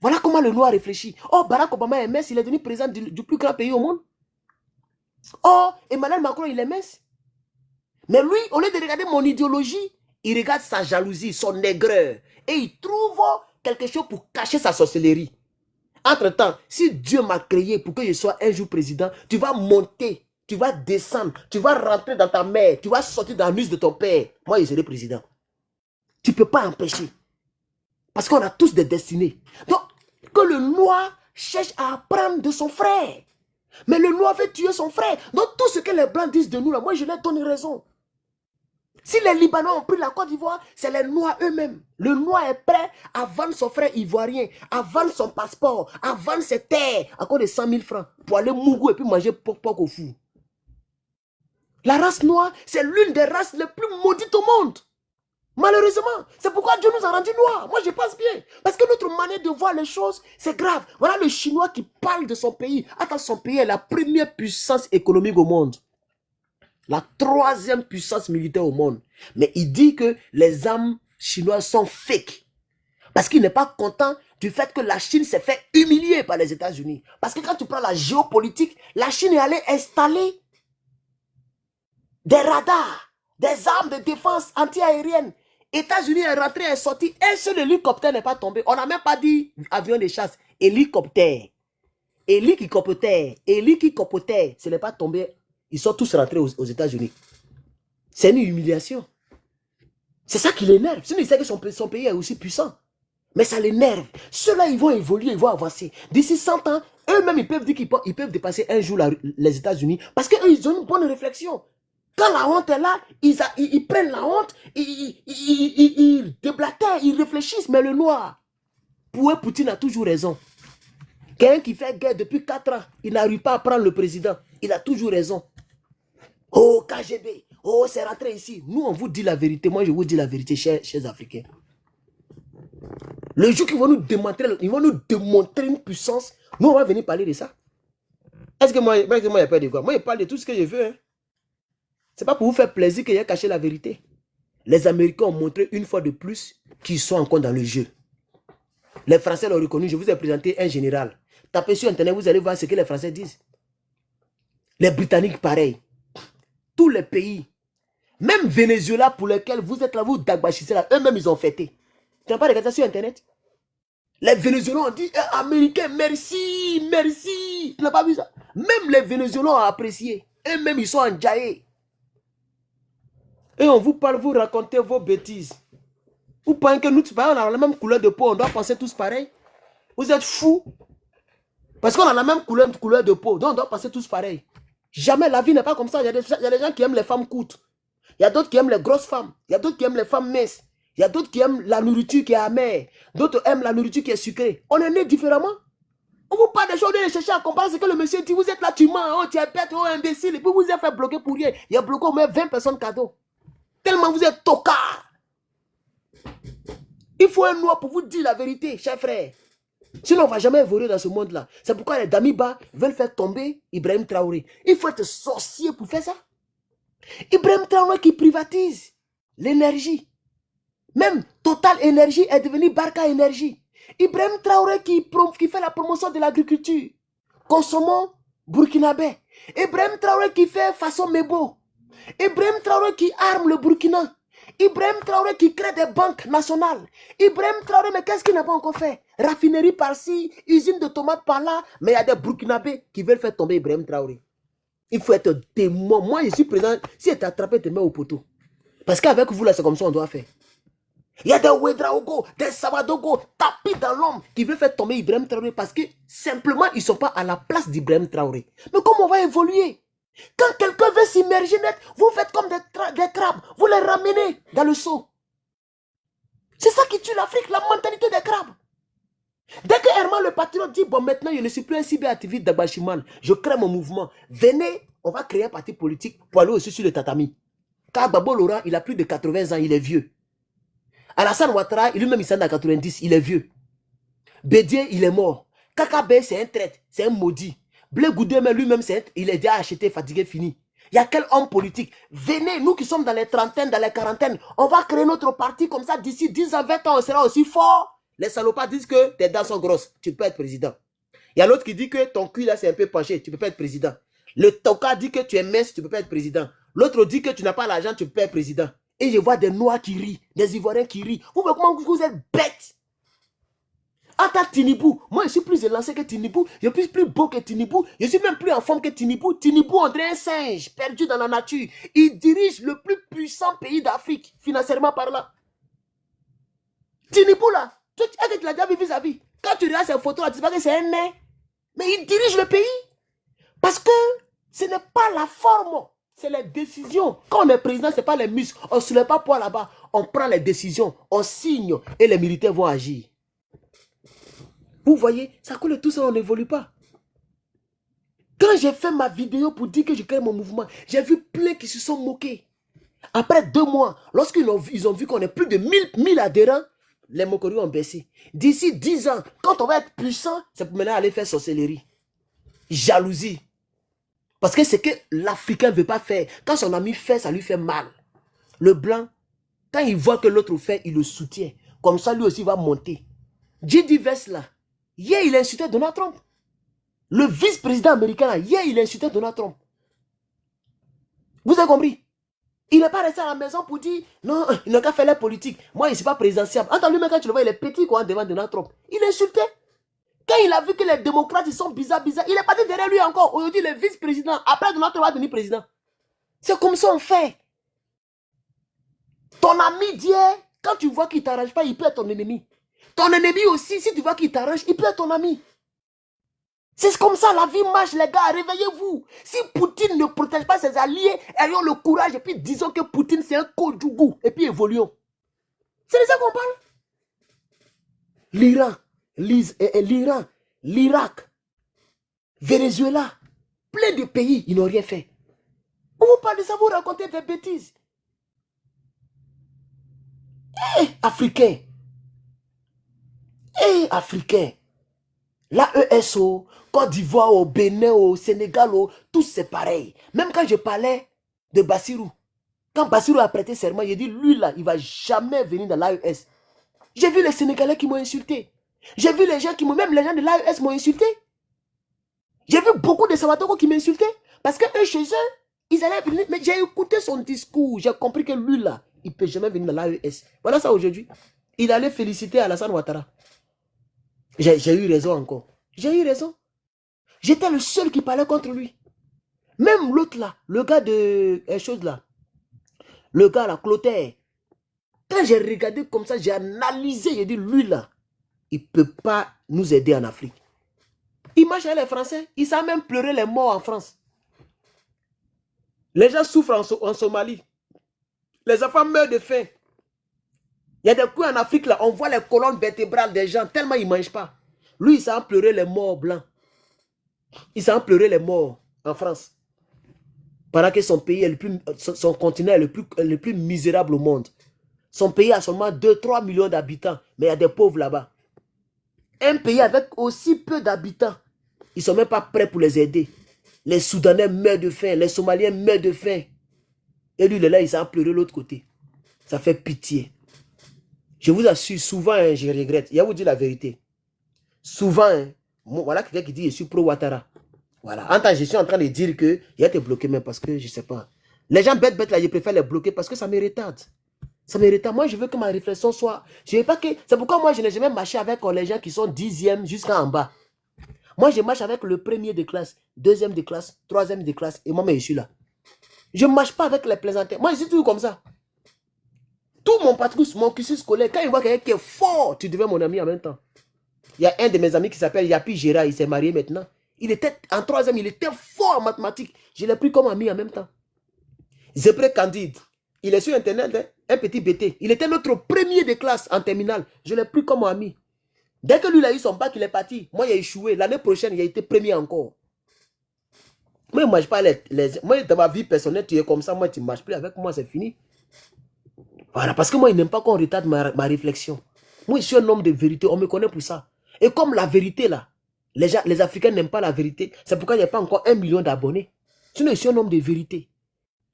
Voilà comment le noir réfléchit. Oh, Barack Obama est mince, il est devenu président du plus grand pays au monde. Oh, Emmanuel Macron, il est mince. Mais lui, au lieu de regarder mon idéologie, il regarde sa jalousie, son aigreur. Et il trouve quelque chose pour cacher sa sorcellerie. Entre-temps, si Dieu m'a créé pour que je sois un jour président, tu vas monter, tu vas descendre, tu vas rentrer dans ta mère, tu vas sortir dans l'us de ton père. Moi, je serai président. Tu ne peux pas empêcher. Parce qu'on a tous des destinées. Donc, que le noir cherche à apprendre de son frère. Mais le noir veut tuer son frère. Donc, tout ce que les blancs disent de nous, là, moi, je leur donne raison. Si les Libanais ont pris la Côte d'Ivoire, c'est les Noirs eux-mêmes. Le Noir est prêt à vendre son frère ivoirien, à vendre son passeport, à vendre ses terres à cause de 100 000 francs pour aller mougou et puis manger porc au four. La race noire, c'est l'une des races les plus maudites au monde. Malheureusement, c'est pourquoi Dieu nous a rendus noirs. Moi, je pense bien. Parce que notre manière de voir les choses, c'est grave. Voilà le Chinois qui parle de son pays. Attends, son pays est la première puissance économique au monde. La 3e puissance militaire au monde. Mais il dit que les armes chinoises sont fake. Parce qu'il n'est pas content du fait que la Chine s'est fait humilier par les États-Unis. Parce que quand tu prends la géopolitique, la Chine est allée installer des radars, des armes de défense anti-aérienne. États-Unis est rentré, est sorti. Un seul hélicoptère n'est pas tombé. On n'a même pas dit avion de chasse. Hélicoptère. Hélicoptère. Ce n'est pas tombé. Ils sont tous rentrés aux États-Unis. C'est une humiliation. C'est ça qui l'énerve. Sinon, il sait que son pays est aussi puissant. Mais ça l'énerve. Ceux-là, ils vont évoluer, ils vont avancer. D'ici 100 ans, eux-mêmes, ils peuvent dire qu'ils peuvent dépasser un jour les États-Unis. Parce qu'eux, ils ont une bonne réflexion. Quand la honte est là, ils prennent la honte, ils déblatèrent, ils réfléchissent. Mais le noir, pour eux, Poutine a toujours raison. Quelqu'un qui fait guerre depuis 4 ans, il n'arrive pas à prendre le président. Il a toujours raison. Oh, KGB, oh, c'est rentré ici. Nous, on vous dit la vérité. Moi, je vous dis la vérité, chers Africains. Le jour qu'ils vont nous démontrer une puissance, nous, on va venir parler de ça. Est-ce que moi, il n'y a pas de quoi? Moi, je parle de tout ce que je veux. Hein. Ce n'est pas pour vous faire plaisir que j'ai caché la vérité. Les Américains ont montré une fois de plus qu'ils sont encore dans le jeu. Les Français l'ont reconnu. Je vous ai présenté un général. Tapez sur Internet, vous allez voir ce que les Français disent. Les Britanniques, pareil. Tous les pays. Même Venezuela, pour lesquels vous êtes là, vous dagbachissez là, eux-mêmes, ils ont fêté. Tu n'as pas regardé ça sur Internet? Les Vénézuéliens ont dit, Américains, merci, merci. Tu n'as pas vu ça? Même les Vénézuéliens ont apprécié. Eux-mêmes, ils sont enjaillés. Et on vous parle, vous racontez vos bêtises. Vous pensez que nous, on a la même couleur de peau, on doit penser tous pareil? Vous êtes fous? Parce qu'on a la même couleur de peau, donc on doit penser tous pareil. Jamais, la vie n'est pas comme ça. Il y a des gens qui aiment les femmes courtes. Il y a d'autres qui aiment les grosses femmes. Il y a d'autres qui aiment les femmes minces. Il y a d'autres qui aiment la nourriture qui est amère. D'autres aiment la nourriture qui est sucrée. On est nés différemment. On vous parle des choses, on est chercher à comparer ce que le monsieur dit. Vous êtes là, tu mens, oh, tu es bête, oh, imbécile. Et puis vous êtes fait bloquer pour rien. Il y a bloqué au moins 20 personnes cadeaux. Tellement vous êtes tocard. Il faut un noir pour vous dire la vérité, chers frères. Sinon, on ne va jamais évoluer dans ce monde-là. C'est pourquoi les Damiba veulent faire tomber Ibrahim Traoré. Il faut être sorcier pour faire ça. Ibrahim Traoré qui privatise l'énergie. Même Total Énergie est devenu Barca Énergie. Ibrahim Traoré qui fait la promotion de l'agriculture. Consommons burkinabé. Ibrahim Traoré qui fait façon Mebo. Ibrahim Traoré qui arme le Burkina. Ibrahim Traoré qui crée des banques nationales. Ibrahim Traoré, mais qu'est-ce qu'il n'a pas encore fait? Raffinerie par-ci, usine de tomates par-là. Mais il y a des Burkinabés qui veulent faire tomber Ibrahim Traoré. Il faut être témoin. Moi, je suis présent. Si tu es attrapé, tu te mets au poteau. Parce qu'avec vous, là, c'est comme ça qu'on doit faire. Il y a des Ouedraogo, des Sabadogo, tapis dans l'homme qui veulent faire tomber Ibrahim Traoré parce que simplement, ils ne sont pas à la place d'Ibrahim Traoré. Mais comment on va évoluer? Quand quelqu'un veut s'immerger net, vous faites comme des crabes. Vous les ramenez dans le seau. C'est ça qui tue l'Afrique, la mentalité des crabes. Dès que Herman le patriote dit, bon maintenant je ne suis plus un cyberactiviste d'Abachiman, je crée mon mouvement. Venez, on va créer un parti politique pour aller aussi sur le tatami. Car Babo Laurent, il a plus de 80 ans, il est vieux. Alassane Ouattara, lui-même il s'en a 90, il est vieux. Bédier, il est mort. Kakabe, c'est un traître, c'est un maudit. Blé Goudé, lui-même, il est déjà acheté, fatigué, fini. Il y a quel homme politique? Venez, nous qui sommes dans les trentaines, dans les quarantaines, on va créer notre parti comme ça, d'ici 10 à 20 ans, on sera aussi fort. Les salopards disent que tes dents sont grosses, tu peux être président. Il y a l'autre qui dit que ton cul là c'est un peu penché, tu peux pas être président. Le toka dit que tu es mince, tu peux pas être président. L'autre dit que tu n'as pas l'argent, tu peux pas être président. Et je vois des Noirs qui rient, des Ivoiriens qui rient. Vous voyez comment vous êtes bêtes? Attends Tinibou, moi je suis plus élancé que Tinibou, je suis plus beau que Tinibou, je suis même plus en forme que Tinibou. Tinibou, on dirait un singe perdu dans la nature. Il dirige le plus puissant pays d'Afrique, financièrement par là. Tinibou là, tu l'as déjà vu sa vie. Quand tu regardes ses photos, tu dis pas que c'est un nain. Mais il dirige le pays. Parce que ce n'est pas la forme, c'est les décisions. Quand on est président, ce n'est pas les muscles. On ne se lève pas pour là-bas. On prend les décisions, on signe et les militaires vont agir. Vous voyez, ça coule tout ça, on n'évolue pas. Quand j'ai fait ma vidéo pour dire que je crée mon mouvement, j'ai vu plein qui se sont moqués. Après 2 mois, lorsqu'ils ont vu qu'on est plus de 1000 adhérents, les moqueries ont baissé. D'ici 10 ans, quand on va être puissant, c'est pour maintenant aller faire sorcellerie. Jalousie. Parce que c'est que l'Africain ne veut pas faire. Quand son ami fait, ça lui fait mal. Le blanc, quand il voit que l'autre fait, il le soutient. Comme ça, lui aussi va monter. J.D. Vance là, hier il a insulté Donald Trump. Le vice-président américain là, hier il a insulté Donald Trump. Vous avez compris? Il n'est pas resté à la maison pour dire, non, il n'a qu'à faire la politique. Moi, il ne suis pas présidentiable. Entends lui, mais quand tu le vois, il est petit quoi, devant Donald Trump. Il insultait. Quand il a vu que les démocrates, ils sont bizarres, il est parti derrière lui encore. Aujourd'hui, le vice-président, après Donald Trump va devenir président. C'est comme ça on fait. Ton ami dit, quand tu vois qu'il ne t'arrange pas, il peut être ton ennemi. Ton ennemi aussi, si tu vois qu'il t'arrange, il peut être ton ami. C'est comme ça la vie marche, les gars. Réveillez-vous. Si Poutine ne protège pas ses alliés, ayons le courage et puis disons que Poutine c'est un Kojougou. Et puis évoluons. C'est de ça qu'on parle. L'Iran, l'Irak, Venezuela, plein de pays, ils n'ont rien fait. On vous parle de ça, vous racontez des bêtises. Africains. Africains. L'AESO, Côte d'Ivoire, au Bénin, au Sénégal, tous c'est pareil. Même quand je parlais de Bassirou, quand Bassirou a prêté serment, j'ai dit, lui là, il ne va jamais venir dans l'AES. J'ai vu les Sénégalais qui m'ont insulté. J'ai vu les gens même les gens de l'AES m'ont insulté. J'ai vu beaucoup de Sabatoko qui m'insultaient. Parce que eux, chez eux, ils allaient venir. Mais j'ai écouté son discours. J'ai compris que lui là, il ne peut jamais venir dans l'AES. Voilà ça aujourd'hui. Il allait féliciter Alassane Ouattara. J'ai eu raison encore. J'ai eu raison. J'étais le seul qui parlait contre lui. Même l'autre là, le gars de chose là, le gars là, Clotaire. Quand j'ai regardé comme ça, j'ai analysé, j'ai dit lui là, il ne peut pas nous aider en Afrique. Il marche avec les Français, il s'est même pleuré les morts en France. Les gens souffrent en Somalie. Les enfants meurent de faim. Il y a des coups en Afrique là, on voit les colonnes vertébrales des gens, tellement ils ne mangent pas. Lui, il s'est pleuré les morts blancs. Il s'est pleuré les morts en France. Pendant que son pays est son continent est le plus misérable au monde. Son pays a seulement 2-3 millions d'habitants, mais il y a des pauvres là-bas. Un pays avec aussi peu d'habitants, ils ne sont même pas prêts pour les aider. Les Soudanais meurent de faim, les Somaliens meurent de faim. Et lui, là, il s'est pleuré de l'autre côté. Ça fait pitié. Je vous assure, souvent, hein, je regrette. Il y a vous dire la vérité. Souvent, hein, voilà quelqu'un qui dit je suis pro-Ouattara. Voilà. Je suis en train de dire que il a été bloqué même parce que je ne sais pas. Les gens bêtes là, je préfère les bloquer parce que ça me retarde. Ça me retarde. Moi, je veux que ma réflexion soit... Je veux pas que... C'est pourquoi moi, je n'ai jamais marché avec les gens qui sont 10e jusqu'en bas. Moi, je marche avec le premier de classe, deuxième de classe, troisième de classe et moi, je suis là. Je ne marche pas avec les plaisantins. Moi, je suis toujours comme ça. Tout mon parcours, mon cursus scolaire, quand il voit quelqu'un qui est fort, tu deviens mon ami en même temps. Il y a un de mes amis qui s'appelle Yapi Gérard, il s'est marié maintenant. Il était en troisième, il était fort en mathématiques. Je l'ai pris comme ami en même temps. Zépré Candide, il est sur Internet, hein, un petit BT. Il était notre premier de classe en terminale. Je l'ai pris comme ami. Dès que lui il a eu son bac, il est parti. Moi, il a échoué. L'année prochaine, il a été premier encore. Moi, je ne mange pas Moi, dans ma vie personnelle, tu es comme ça. Moi, tu ne marches plus avec moi, c'est fini. Voilà, parce que moi, il n'aime pas qu'on retarde ma réflexion. Moi, je suis un homme de vérité. On me connaît pour ça. Et comme la vérité, là, Les Africains n'aiment pas la vérité. C'est pourquoi il n'y a pas encore 1 million d'abonnés. Sinon, je suis un homme de vérité.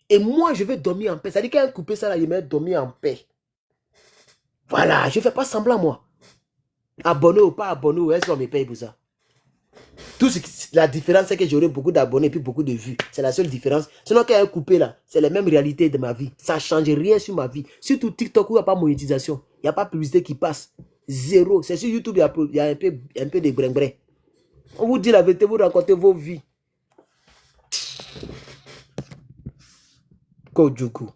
Et moi, je vais dormir en paix. Ça dit qu'un coupé ça là, il va dormir en paix. Voilà, je ne fais pas semblant, moi. Abonné ou pas abonné, est-ce qu'on me paye pour ça? La différence, c'est que j'aurai beaucoup d'abonnés et puis beaucoup de vues. C'est la seule différence. Sinon, quand il y a un coupé là, c'est les mêmes réalités de ma vie. Ça ne change rien sur ma vie. Surtout TikTok où il n'y a pas monétisation. Il n'y a pas de publicité qui passe. Zéro. C'est sur YouTube, il y a un peu de brin-brin. On vous dit la vérité, vous racontez vos vies. Kojuku.